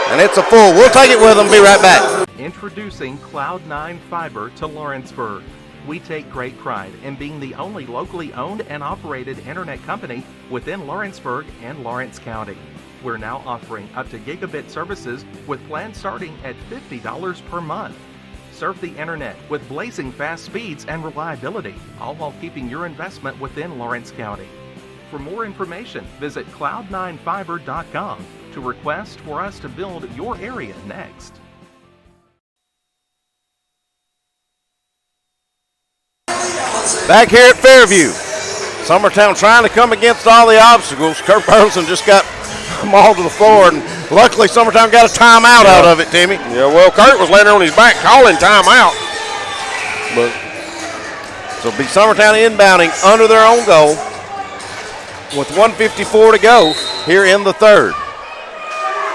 And it's a full. We'll take it with them. Be right back. Introducing Cloud9 Fiber to Lawrenceburg. We take great pride in being the only locally owned and operated internet company within Lawrenceburg and Lawrence County. We're now offering up to gigabit services with plans starting at $50 per month. Surf the internet with blazing fast speeds and reliability, all while keeping your investment within Lawrence County. For more information, visit cloud9fiber.com to request for us to build your area next. Back here at Fairview. Summertown trying to come against all the obstacles. Kurt Burleson just got them all to the floor, and luckily Summertown got a timeout out of it, Timmy. Yeah, well, Kurt was laying there on his back calling timeout. But so be Summertown inbounding under their own goal with 1:54 to go here in the third.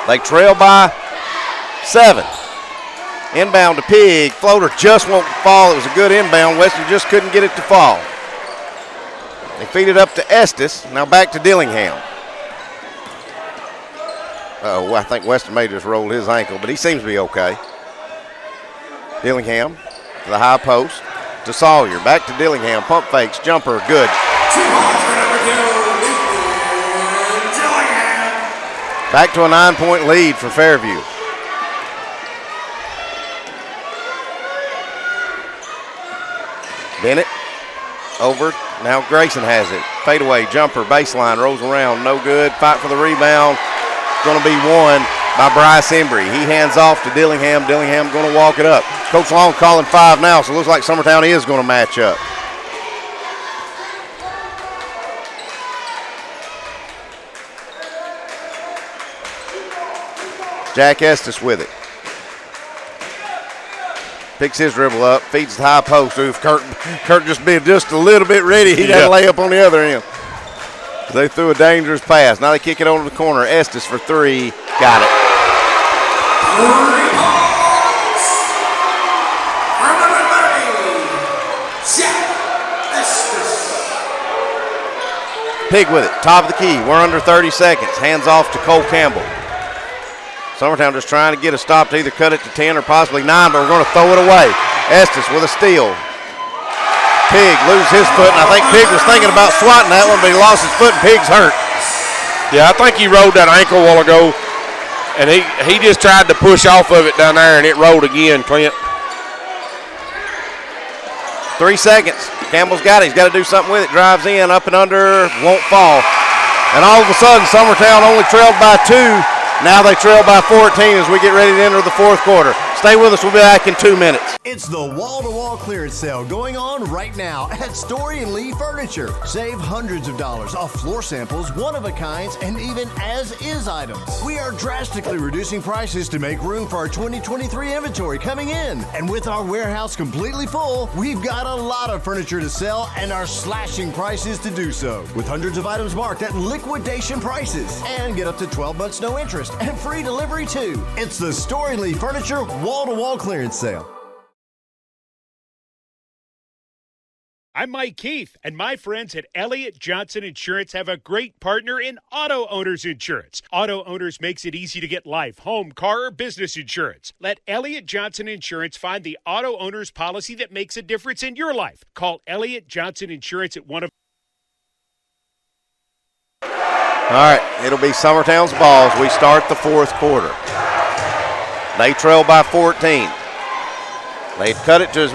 They trail by 7. Inbound to Pig. Floater just won't fall. It was a good inbound. Weston just couldn't get it to fall. They feed it up to Estes. Now back to Dillingham. Oh, I think Weston may just roll his ankle, but he seems to be okay. Dillingham to the high post to Sawyer. Back to Dillingham. Pump fakes. Jumper. Good. Back to a 9-point lead for Fairview. Bennett over. Now Grayson has it. Fadeaway jumper, baseline, rolls around, no good. Fight for the rebound. Going to be won by Bryce Embry. He hands off to Dillingham. Dillingham going to walk it up. Coach Long calling 5 now, so it looks like Summertown is going to match up. Jack Estes with it. Picks his dribble up, feeds the high post. If Kurt just be just a little bit ready, he'd have to lay up on the other end. They threw a dangerous pass. Now they kick it over to the corner. Estes for three. Got it. Pig with it. Top of the key. We're under 30 seconds. Hands off to Cole Campbell. Summertown just trying to get a stop to either cut it to 10 or possibly 9, but we're going to throw it away. Estes with a steal. Pig loses his foot, and I think Pig was thinking about swatting that one, but he lost his foot, and Pig's hurt. Yeah, I think he rolled that ankle a while ago, and he just tried to push off of it down there, and it rolled again, Clint. 3 seconds. Campbell's got it. He's got to do something with it. Drives in, up and under, won't fall. And all of a sudden, Summertown only trailed by 2. Now they trail by 14 as we get ready to enter the fourth quarter. Stay with us. We'll be back in 2 minutes. It's the wall-to-wall clearance sale going on right now at Story & Lee Furniture. Save hundreds of dollars off floor samples, one-of-a-kinds, and even as-is items. We are drastically reducing prices to make room for our 2023 inventory coming in. And with our warehouse completely full, we've got a lot of furniture to sell and are slashing prices to do so. With hundreds of items marked at liquidation prices. And get up to 12 months no interest and free delivery too. It's the Story & Lee Furniture wall-to-wall clearance sale. I'm Mike Keith, and my friends at Elliott Johnson Insurance have a great partner in Auto Owners Insurance. Auto Owners makes it easy to get life, home, car, or business insurance. Let Elliott Johnson Insurance find the Auto Owners policy that makes a difference in your life. Call Elliott Johnson Insurance at one of... All right, it'll be Summertown's ball as we start the fourth quarter. They trail by 14. They'd cut it to as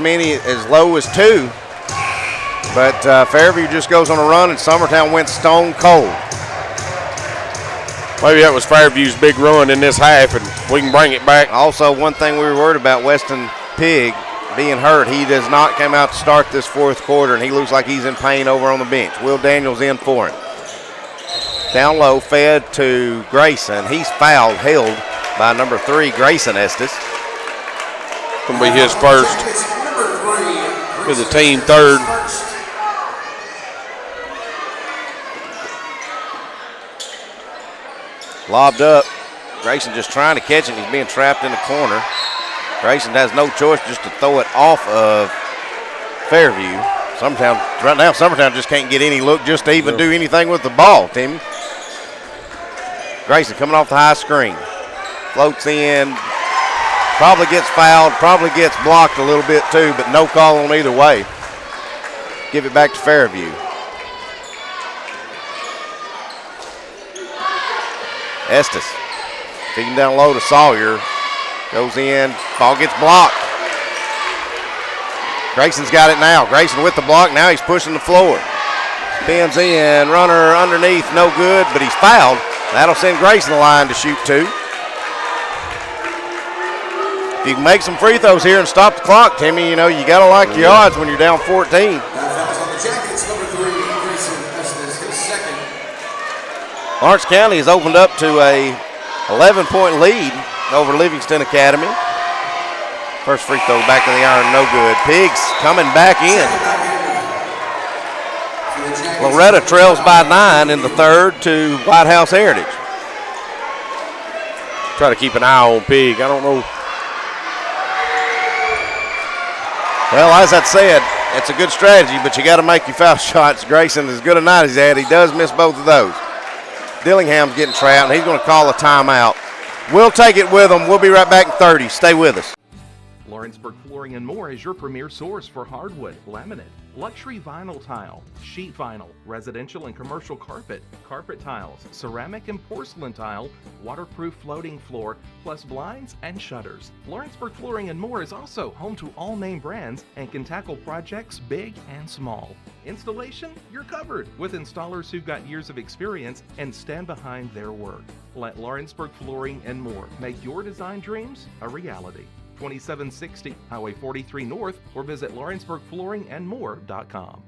low as 2. But Fairview just goes on a run, and Summertown went stone cold. Maybe that was Fairview's big run in this half, and we can bring it back. Also, one thing we were worried about, Weston Pig being hurt. He does not come out to start this fourth quarter, and he looks like he's in pain over on the bench. Will Daniels in for him. Down low, fed to Grayson. He's fouled, held by number 3, Grayson Estes. Going to be his first with the team third. Lobbed up. Grayson just trying to catch it. He's being trapped in the corner. Grayson has no choice just to throw it off of Fairview. Right now, Summertown just can't get any look just to even do anything with the ball, Timmy. Grayson coming off the high screen. Floats in. Probably gets fouled. Probably gets blocked a little bit too, but no call on either way. Give it back to Fairview. Estes feeding down low to Sawyer. Goes in. Ball gets blocked. Grayson's got it now. Grayson with the block. Now he's pushing the floor. Spins in. Runner underneath. No good, but he's fouled. That'll send Grayson the line to shoot 2. If you can make some free throws here and stop the clock, Timmy, you know, you got to like your odds when you're down 14. Lawrence County has opened up to a 11-point lead over Livingston Academy. First free throw back of the iron, no good. Pigs coming back in. Loretta trails by 9 in the third to White House Heritage. Try to keep an eye on Pig. I don't know. Well, as I said, it's a good strategy, but you got to make your foul shots. Grayson, as good a night as he's had, he does miss both of those. Dillingham's getting trapped, and he's going to call a timeout. We'll take it with him. We'll be right back in 30. Stay with us. Lawrenceburg Flooring and More is your premier source for hardwood, laminate, luxury vinyl tile, sheet vinyl, residential and commercial carpet, carpet tiles, ceramic and porcelain tile, waterproof floating floor, plus blinds and shutters. Lawrenceburg Flooring and More is also home to all name brands and can tackle projects big and small. Installation, you're covered with installers who've got years of experience and stand behind their work. Let Lawrenceburg Flooring and More make your design dreams a reality. 2760 Highway 43 North, or visit LawrenceburgFlooringandMore.com.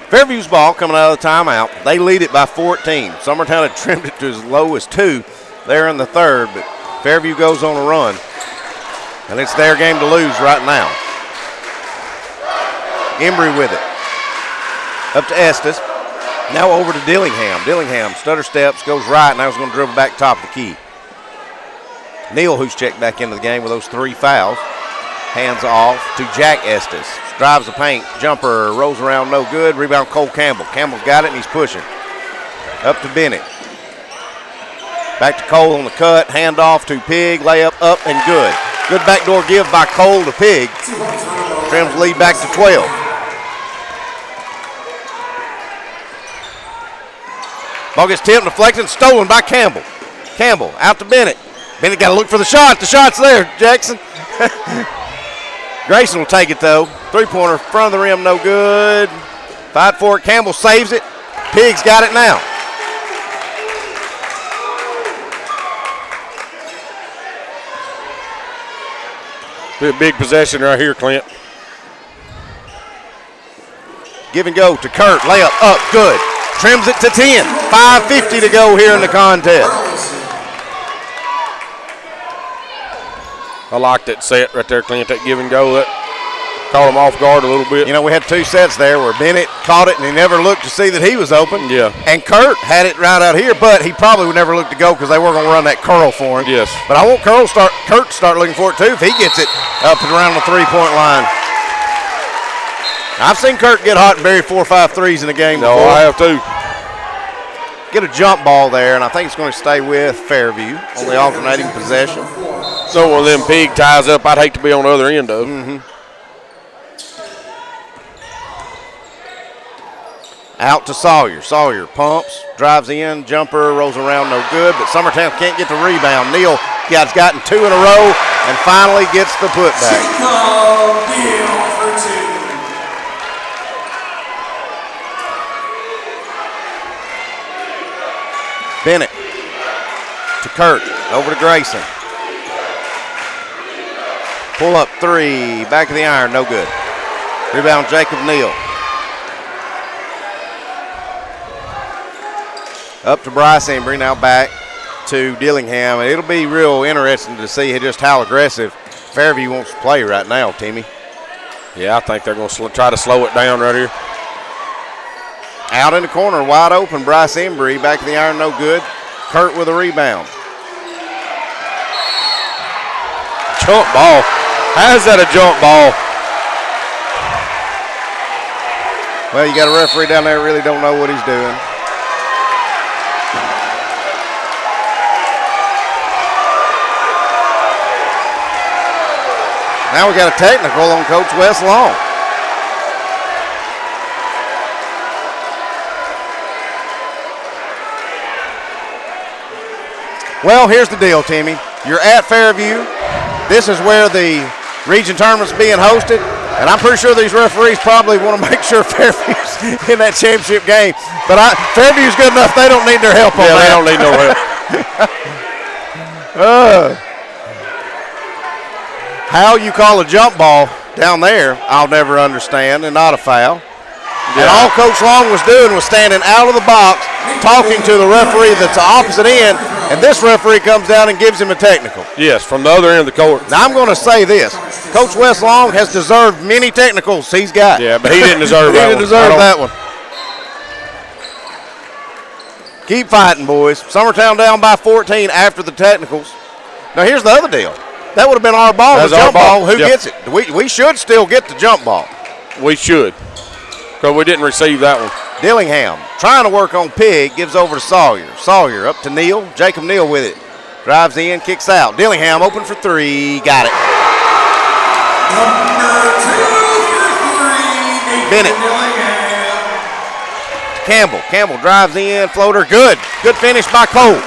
Fairview's ball coming out of the timeout. They lead it by 14. Summertown had trimmed it to as low as 2 there in the third, but Fairview goes on a run, and it's their game to lose right now. Embry with it. Up to Estes. Now over to Dillingham. Dillingham stutter steps, goes right, and now he's going to dribble back top of the key. Neal, who's checked back into the game with those 3 fouls. Hands off to Jack Estes. Drives the paint. Jumper rolls around, no good. Rebound Cole Campbell. Campbell's got it, and he's pushing. Up to Bennett. Back to Cole on the cut. Hand off to Pig. Layup up and good. Good backdoor give by Cole to Pig. Trims lead back to 12. Ball gets tipped, deflected, stolen by Campbell. Campbell out to Bennett. Bennett got to look for the shot. The shot's there, Jackson. Grayson will take it, though. Three-pointer, front of the rim, no good. Fight for it. Campbell saves it. Pig's got it now. Big possession right here, Clint. Give and go to Kurt. Layup up, good. Trims it to 10. 5:50 to go here in the contest. I like that set right there, Clint, that give and go. That caught him off guard a little bit. You know, we had 2 sets there where Bennett caught it and he never looked to see that he was open. Yeah. And Kurt had it right out here, but he probably would never look to go because they were going to run that curl for him. Yes. But I want Kurt to start looking for it too if he gets it up and around the 3-point line. I've seen Kurt get hot and bury 4 or 5 threes in a game before. No, I have too. Get a jump ball there, and I think it's going to stay with Fairview on the alternating possession. So when them Pig ties up, I'd hate to be on the other end of. Out to Sawyer. Sawyer pumps, drives in, jumper, rolls around, no good, but Summertown can't get the rebound. Neal has gotten 2 in a row and finally gets the putback. Bennett to Kurt, over to Grayson. Pull up 3, back of the iron, no good. Rebound Jacob Neal. Up to Bryce Embry, now back to Dillingham. And it'll be real interesting to see just how aggressive Fairview wants to play right now, Timmy. Yeah, I think they're going to try to slow it down right here. Out in the corner, wide open, Bryce Embry, back of the iron, no good. Kurt with a rebound. Jump ball. How is that a jump ball? Well, you got a referee down there who really don't know what he's doing. Now we got a technical on Coach Wes Long. Well, here's the deal, Timmy. You're at Fairview. This is where the region tournament's being hosted, and I'm pretty sure these referees probably want to make sure Fairview's in that championship game. But Fairview's good enough; they don't need their help on that. Yeah, they don't need no help. How you call a jump ball down there, I'll never understand, and not a foul. Yeah. And all Coach Long was doing was standing out of the box, talking to the referee that's the opposite end, and this referee comes down and gives him a technical. Yes, from the other end of the court. Now I'm going to say this. Coach Wes Long has deserved many technicals he's got. Yeah, but he didn't deserve that one. He didn't deserve that one. Keep fighting, boys. Summertown down by 14 after the technicals. Now here's the other deal. That would have been our ball, the jump ball. Who gets it? We should still get the jump ball. We should, because we didn't receive that one. Dillingham trying to work on Pig, gives over to Sawyer. Sawyer up to Neal. Jacob Neal with it. Drives in, kicks out. Dillingham open for 3. Got it. Bennett. Campbell. Campbell drives in, floater. Good. Good finish by Cole.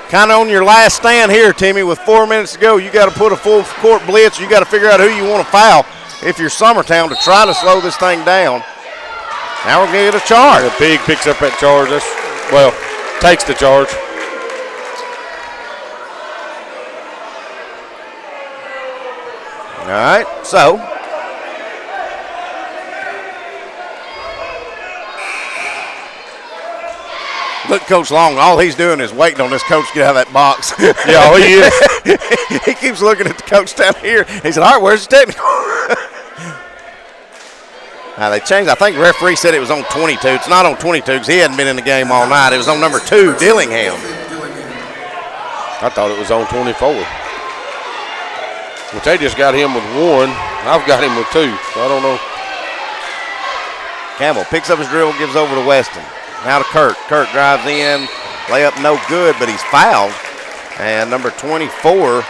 Kind of on your last stand here, Timmy. With 4 minutes to go, you got to put a full court blitz. You got to figure out who you want to foul if you're Summertown to try to slow this thing down. Now we're going to get a charge. The Pig picks up that charge. Takes the charge. All right, so Look, Coach Long, all he's doing is waiting on this coach to get out of that box. Yeah, he is. He keeps looking at the coach down here. He said, all right, where's the technical? Now, they changed. I think the referee said it was on 22. It's not on 22 because he hadn't been in the game all night. It was on number 2, Dillingham. I thought it was on 24. But they just got him with 1. I've got him with 2, so I don't know. Campbell picks up his dribble, gives over to Weston. Now to Kurt. Kurt drives in. Layup no good, but he's fouled. And number 24,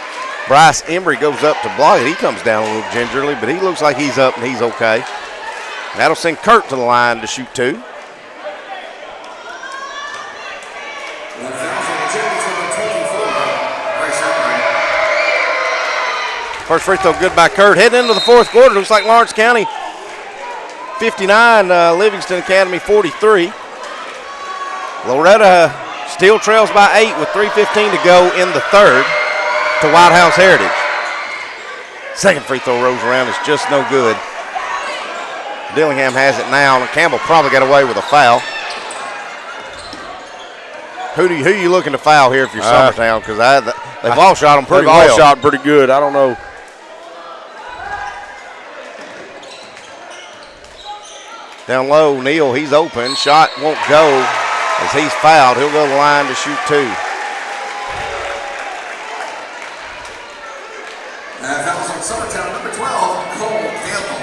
Bryce Embry, goes up to block it. He comes down a little gingerly, but he looks like he's up and he's okay. That'll send Kurt to the line to shoot 2. First free throw good by Kurt. Heading into the fourth quarter, looks like Lawrence County 59, Livingston Academy 43. Loretta still trails by 8 with 3:15 to go in the third to White House Heritage. Second free throw rolls around, it's just no good. Dillingham has it now, and Campbell probably got away with a foul. Who you looking to foul here if you're Summertown? Because they've all shot them pretty well. They've all shot pretty good. I don't know. Down low, Neal, he's open. Shot won't go as he's fouled. He'll go to the line to shoot 2. And fouls on Summertown, number 12, Cole Campbell.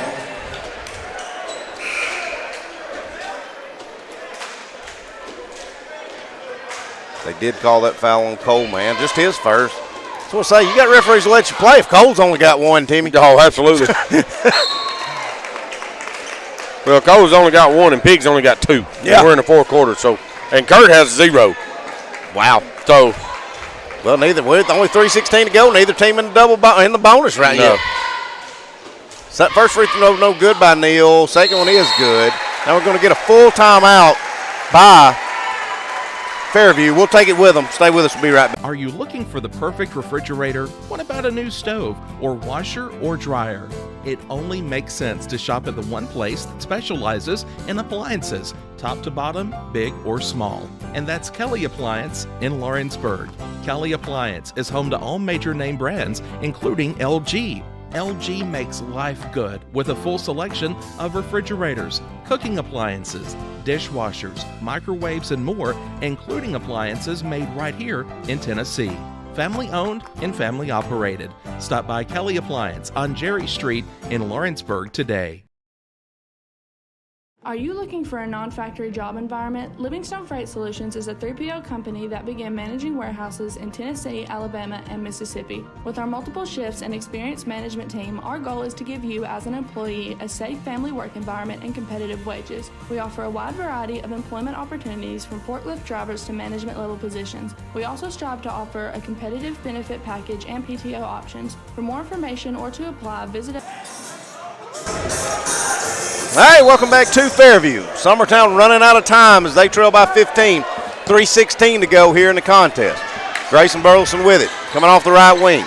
They did call that foul on Cole, man. Just his first. So I say, you got referees to let you play if Cole's only got 1, Timmy. Oh, absolutely. Well, Cole's only got 1 and Pig's only got 2. Yeah. We're in the fourth quarter, and Kurt has 0. Wow. So, well, with only 3:16 to go, neither team in the bonus right yet. So first free throw no good by Neal. Second one is good. Now we're going to get a full timeout by Fairview. We'll take it with them. Stay with us. We'll be right back. Are you looking for the perfect refrigerator? What about a new stove or washer or dryer? It only makes sense to shop at the one place that specializes in appliances, top to bottom, big or small. And that's Kelly Appliance in Lawrenceburg. Kelly Appliance is home to all major name brands, including LG. LG makes life good with a full selection of refrigerators, cooking appliances, dishwashers, microwaves, and more, including appliances made right here in Tennessee. Family owned and family operated. Stop by Kelly Appliance on Jerry Street in Lawrenceburg today. Are you looking for a non-factory job environment? Livingstone Freight Solutions is a 3PL company that began managing warehouses in Tennessee, Alabama, and Mississippi. With our multiple shifts and experienced management team, our goal is to give you as an employee a safe family work environment and competitive wages. We offer a wide variety of employment opportunities from forklift drivers to management level positions. We also strive to offer a competitive benefit package and PTO options. For more information or to apply, visit us. All right, welcome back to Fairview. Summertown running out of time as they trail by 15. 3:16 to go here in the contest. Grayson Burleson with it, coming off the right wing.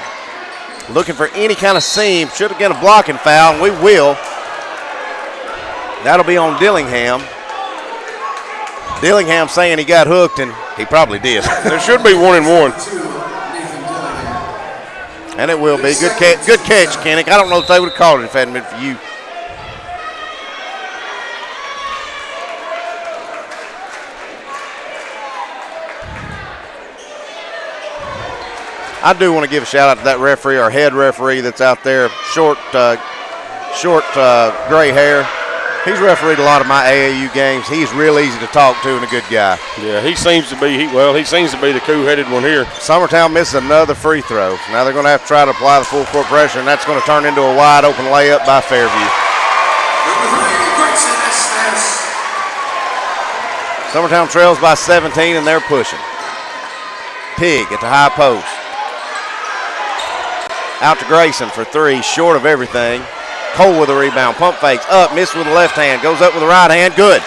Looking for any kind of seam. Should have been a blocking foul, and we will. That'll be on Dillingham. Dillingham saying he got hooked, and he probably did. There should be 1 and 1. And it will be. Good catch, Kennick. I don't know if they would have called it if it hadn't been for you. I do want to give a shout out to that referee, our head referee that's out there, short gray hair. He's refereed a lot of my AAU games. He's real easy to talk to and a good guy. Yeah, he seems to be the cool-headed one here. Summertown misses another free throw. Now they're going to have to try to apply the full court pressure, and that's going to turn into a wide open layup by Fairview. Summertown trails by 17, and they're pushing. Pig at the high post. Out to Grayson for 3, short of everything. Cole with a rebound, pump fakes, up, missed with the left hand, goes up with the right hand, good.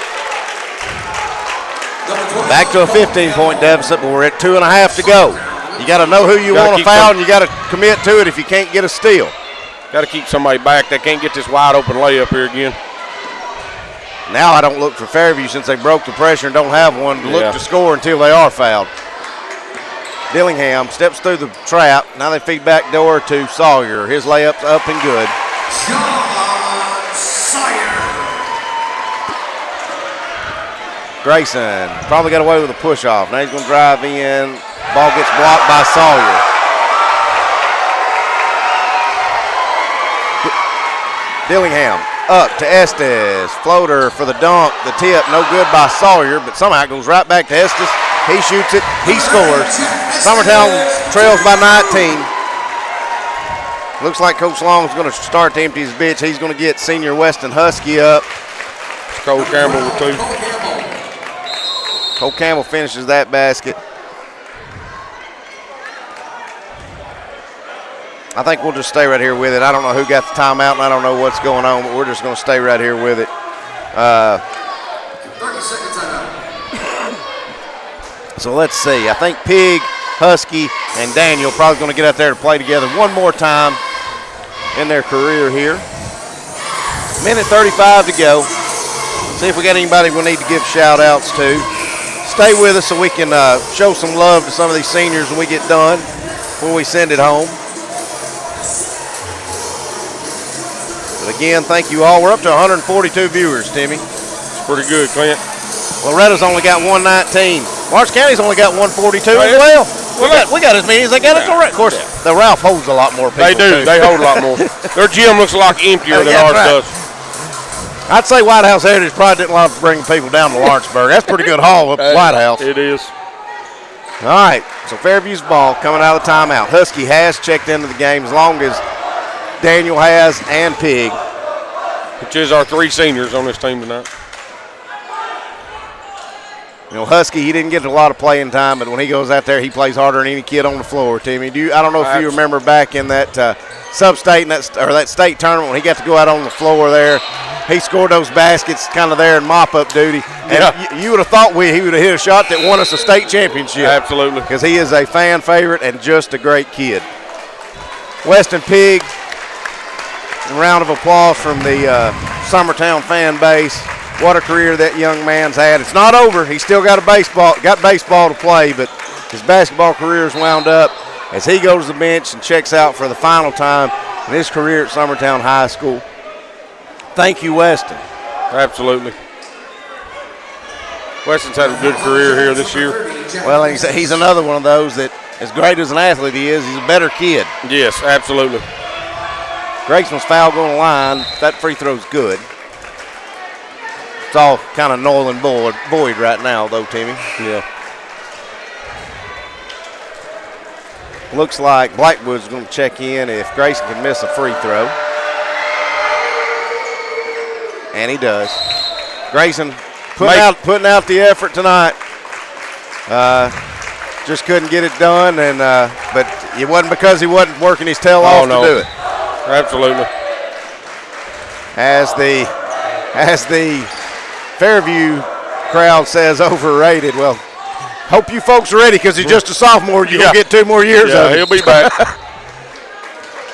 Back to a 15-point deficit, but we're at 2.5 to go. You got to know who you want to foul, and you got to commit to it if you can't get a steal. Got to keep somebody back. They can't get this wide open layup here again. Now I don't look for Fairview since they broke the pressure and don't have one to look to score until they are fouled. Dillingham steps through the trap. Now they feed back door to Sawyer. His layup's up and good. John Sawyer. Grayson probably got away with a push-off. Now he's going to drive in. Ball gets blocked by Sawyer. Dillingham up to Estes. Floater for the dunk. The tip, no good by Sawyer, but somehow it goes right back to Estes. He shoots it. He scores. Summertown trails by 19. Looks like Coach Long's going to start to empty his bench. He's going to get senior Weston Husky up. Cole Campbell with 2. Cole Campbell finishes that basket. I think we'll just stay right here with it. I don't know who got the timeout, and I don't know what's going on, but we're just going to stay right here with it. 30-second timeout. So let's see. I think Pig, Husky, and Daniel probably going to get out there to play together one more time in their career here. Minute 35 to go. See if we got anybody we need to give shout-outs to. Stay with us so we can show some love to some of these seniors when we get done, when we send it home. But again, thank you all. We're up to 142 viewers, Timmy. It's pretty good, Clint. Loretta's only got 119. Marsh County's only got 142 as well. We got as many as they got at the Ralph. Of course, the Ralph holds a lot more people. They do. Too. They hold a lot more. Their gym looks a lot emptier than ours does. I'd say White House Heritage probably didn't like bringing people down to Lawrenceburg. That's a pretty good haul up at White House. It is. All right, so Fairview's ball coming out of the timeout. Husky has checked into the game as long as Daniel has and Pig. Which is our 3 seniors on this team tonight. You know, Husky, he didn't get a lot of playing time, but when he goes out there, he plays harder than any kid on the floor, Timmy. I don't know if you remember back in that sub-state that state tournament when he got to go out on the floor there. He scored those baskets kind of there in mop-up duty. And you would have thought he would have hit a shot that won us a state championship. Absolutely. Because he is a fan favorite and just a great kid. Weston Pig, a round of applause from the Summertown fan base. What a career that young man's had. It's not over. He's still got baseball to play, but his basketball career is wound up as he goes to the bench and checks out for the final time in his career at Summertown High School. Thank you, Weston. Absolutely. Weston's had a good career here this year. Well, he's another one of those that, as great as an athlete he is, he's a better kid. Yes, absolutely. Grayson's foul going to line. That free throw's good. It's all kind of null and void right now, though, Timmy. Yeah. Looks like Blackwood's going to check in if Grayson can miss a free throw. And he does. Grayson putting out the effort tonight. Just couldn't get it done, and but it wasn't because he wasn't working his tail off to do it. Absolutely. As the Fairview crowd says overrated. Well, hope you folks are ready because he's just a sophomore. You're going to get 2 more years of it. He'll be back.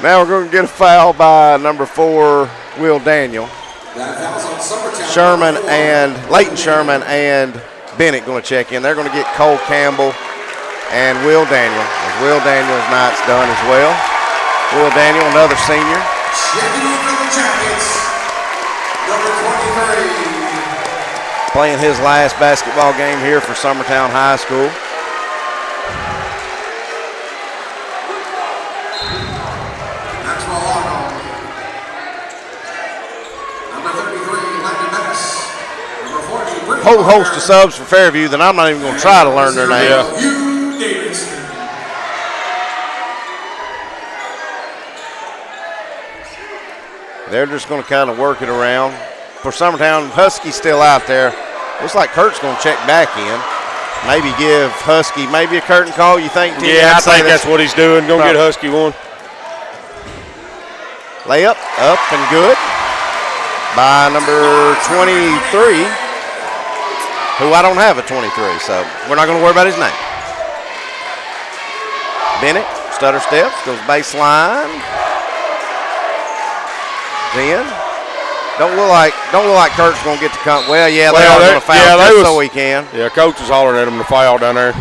Now we're going to get a foul by number 4, Will Daniel. Leighton Sherman and Bennett going to check in. They're going to get Cole Campbell and Will Daniel. As Will Daniel's night's done as well. Will Daniel, another senior. Checking in for the Jackets, number 23. Playing his last basketball game here for Summertown High School. Whole host of subs for Fairview that I'm not even going to try to learn their name. They're just going to kind of work it around. For Summertown, Husky's still out there. Looks like Kurt's going to check back in. Maybe give Husky maybe a curtain call, you think? Tim? Yeah, I think that's what he's doing. Going to get Husky one. Layup, up and good by number 23, who I don't have a 23, so we're not going to worry about his name. Bennett, stutter steps, goes baseline. Then Don't look like Kurt's going to get to come. Well, yeah, they are going to foul just so he can. Yeah, coach was hollering at him to foul down there.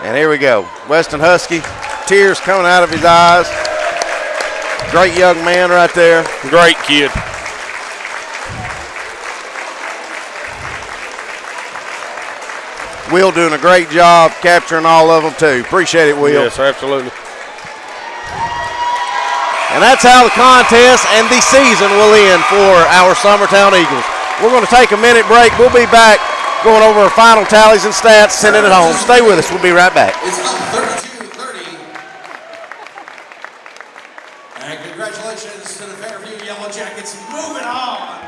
And here we go. Weston Husky, tears coming out of his eyes. Great young man right there. Great kid. Will doing a great job capturing all of them, too. Appreciate it, Will. Yes, absolutely. And that's how the contest and the season will end for our Summertown Eagles. We're going to take a minute break. We'll be back going over our final tallies and stats, sending it home. Stay with us. We'll be right back. It's up 32-30. And congratulations to the Fairview Yellow Jackets. Moving on.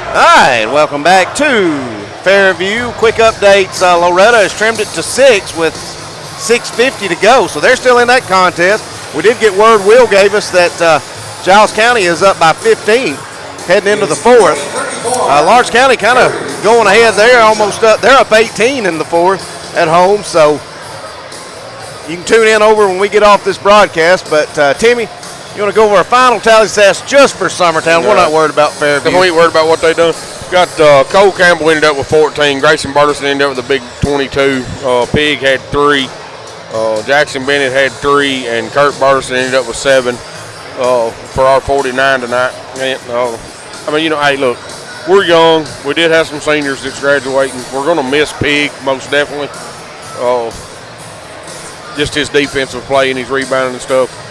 All right, welcome back to Fairview. Quick updates. Loretta has trimmed it to 6 with 6:50 to go, so they're still in that contest. We did get word Will gave us that Giles County is up by 15 heading into the 4th. Lawrence County kind of going ahead there, almost up. They're up 18 in the 4th at home, so you can tune in over when we get off this broadcast. But Timmy, you want to go over our final tally stats just for Summertown? We're not worried about Fairview. We ain't worried about what they done. Got Cole Campbell ended up with 14. Grayson Burleson ended up with a big 22. Pig had 3. Jackson Bennett had 3. And Kurt Burleson ended up with 7 for our 49 tonight. And, I mean, hey, look, we're young. We did have some seniors that's graduating. We're going to miss Pig most definitely. Just his defensive play and his rebounding and stuff.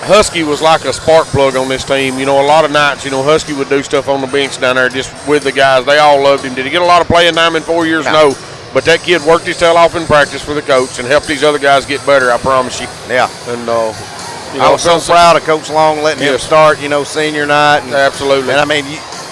Husky was like a spark plug on this team. A lot of nights, Husky would do stuff on the bench down there just with the guys. They all loved him. Did he get a lot of playing time in 4 years? No. But that kid worked his tail off in practice for the coach and helped these other guys get better, I promise you. Yeah. And, I was so proud of Coach Long letting him start, senior night. And, absolutely. And, I mean,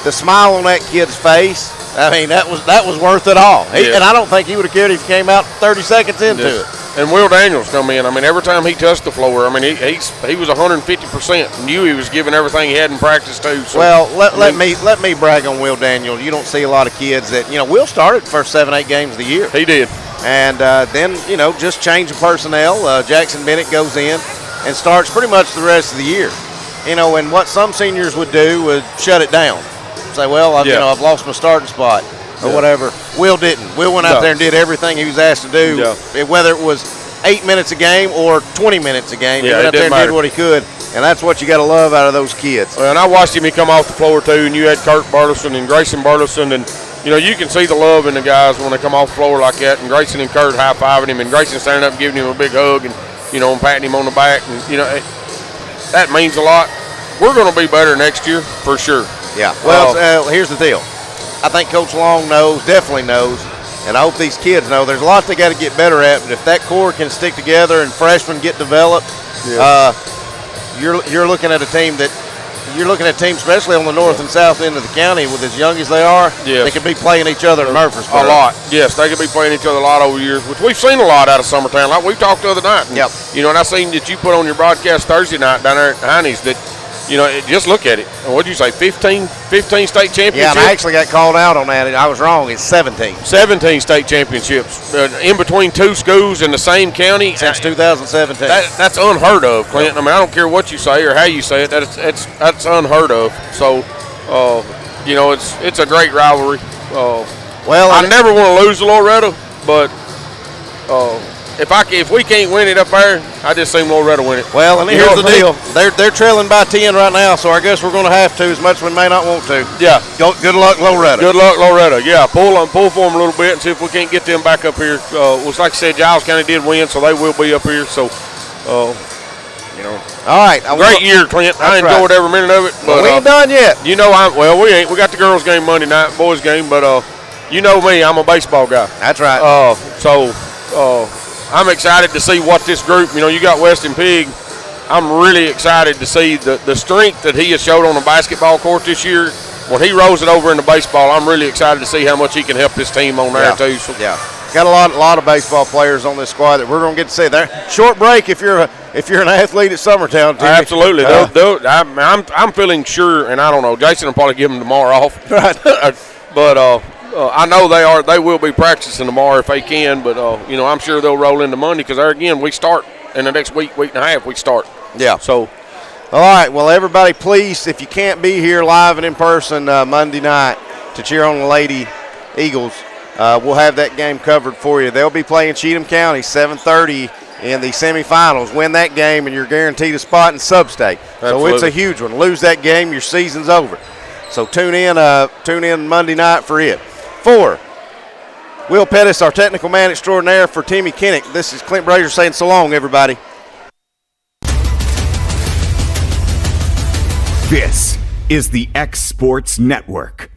the smile on that kid's face, I mean, that was worth it all. And I don't think he would have cared if he came out 30 seconds into it. And Will Daniels come in. I mean, every time he touched the floor, I mean, he was 150%. Knew he was giving everything he had in practice too. So, well, let me brag on Will Daniels. You don't see a lot of kids that Will started the first 7-8 games of the year. He did, and then just change the personnel. Jackson Bennett goes in and starts pretty much the rest of the year. And what some seniors would do would shut it down, say, well, I've lost my starting spot. Or whatever. Will didn't. Will went out there and did everything he was asked to do, whether it was 8 minutes a game or 20 minutes a game. He went out there and did what he could, and that's what you got to love out of those kids. Well, and I watched him come off the floor too, and you had Kurt Burleson and Grayson Burleson, and you can see the love in the guys when they come off the floor like that. And Grayson and Kurt high-fiving him, and Grayson standing up and giving him a big hug, and and patting him on the back, and that means a lot. We're going to be better next year for sure. Yeah. Well, here's the deal. I think Coach Long definitely knows, and I hope these kids know there's a lot they got to get better at. But if that core can stick together and freshmen get developed, you're looking at a team especially on the north and south end of the county, with as young as they are, they could be playing each other in Murfreesboro. A lot, yes, they could be playing each other a lot over years, which we've seen a lot out of Summertown. Like we talked the other night, and, and I seen that you put on your broadcast Thursday night down there at Heine's that. Just look at it. What'd you say, 15 state championships? Yeah, and I actually got called out on that. I was wrong. It's 17. 17 state championships in between 2 schools in the same county. Since 2017. That's unheard of, Clinton. I mean, I don't care what you say or how you say it. That's unheard of. So, it's a great rivalry. I never want to lose to Loretta, but if we can't win it up there, I just seen Loretta win it. Well, and here's the deal. They're trailing by 10 right now, so I guess we're going to have to, as much as we may not want to. Yeah. Good luck, Loretta. Good luck, Loretta. Yeah, pull for them a little bit and see if we can't get them back up here. Like I said, Giles County did win, so they will be up here. So, All right. Great year, Clint. I enjoyed every minute of it. But we ain't done yet. We ain't. We got the girls' game Monday night, boys' game, but you know me, I'm a baseball guy. That's right. I'm excited to see what this group, you got Weston Pig. I'm really excited to see the strength that he has showed on the basketball court this year. When he rolls it over into baseball, I'm really excited to see how much he can help his team on there, too. So. Yeah. Got a lot of baseball players on this squad that we're going to get to see. There, short break if you're an athlete at Summertown. Timmy. Absolutely. I'm feeling sure, and I don't know, Jason will probably give them tomorrow off. Right. But I know they will be practicing tomorrow if they can. But I'm sure they'll roll into Monday because there again we start in the next week and a half. We start. Yeah. So. All right. Well, everybody, please, if you can't be here live and in person Monday night to cheer on the Lady Eagles, we'll have that game covered for you. They'll be playing Cheatham County 7:30 in the semifinals. Win that game, and you're guaranteed a spot in Sub-State. So it's a huge one. Lose that game, your season's over. So tune in Monday night for it. For Will Pettis, our technical man extraordinaire, for Timmy Kinnick, this is Clint Brazier saying so long, everybody. This is the X Sports Network.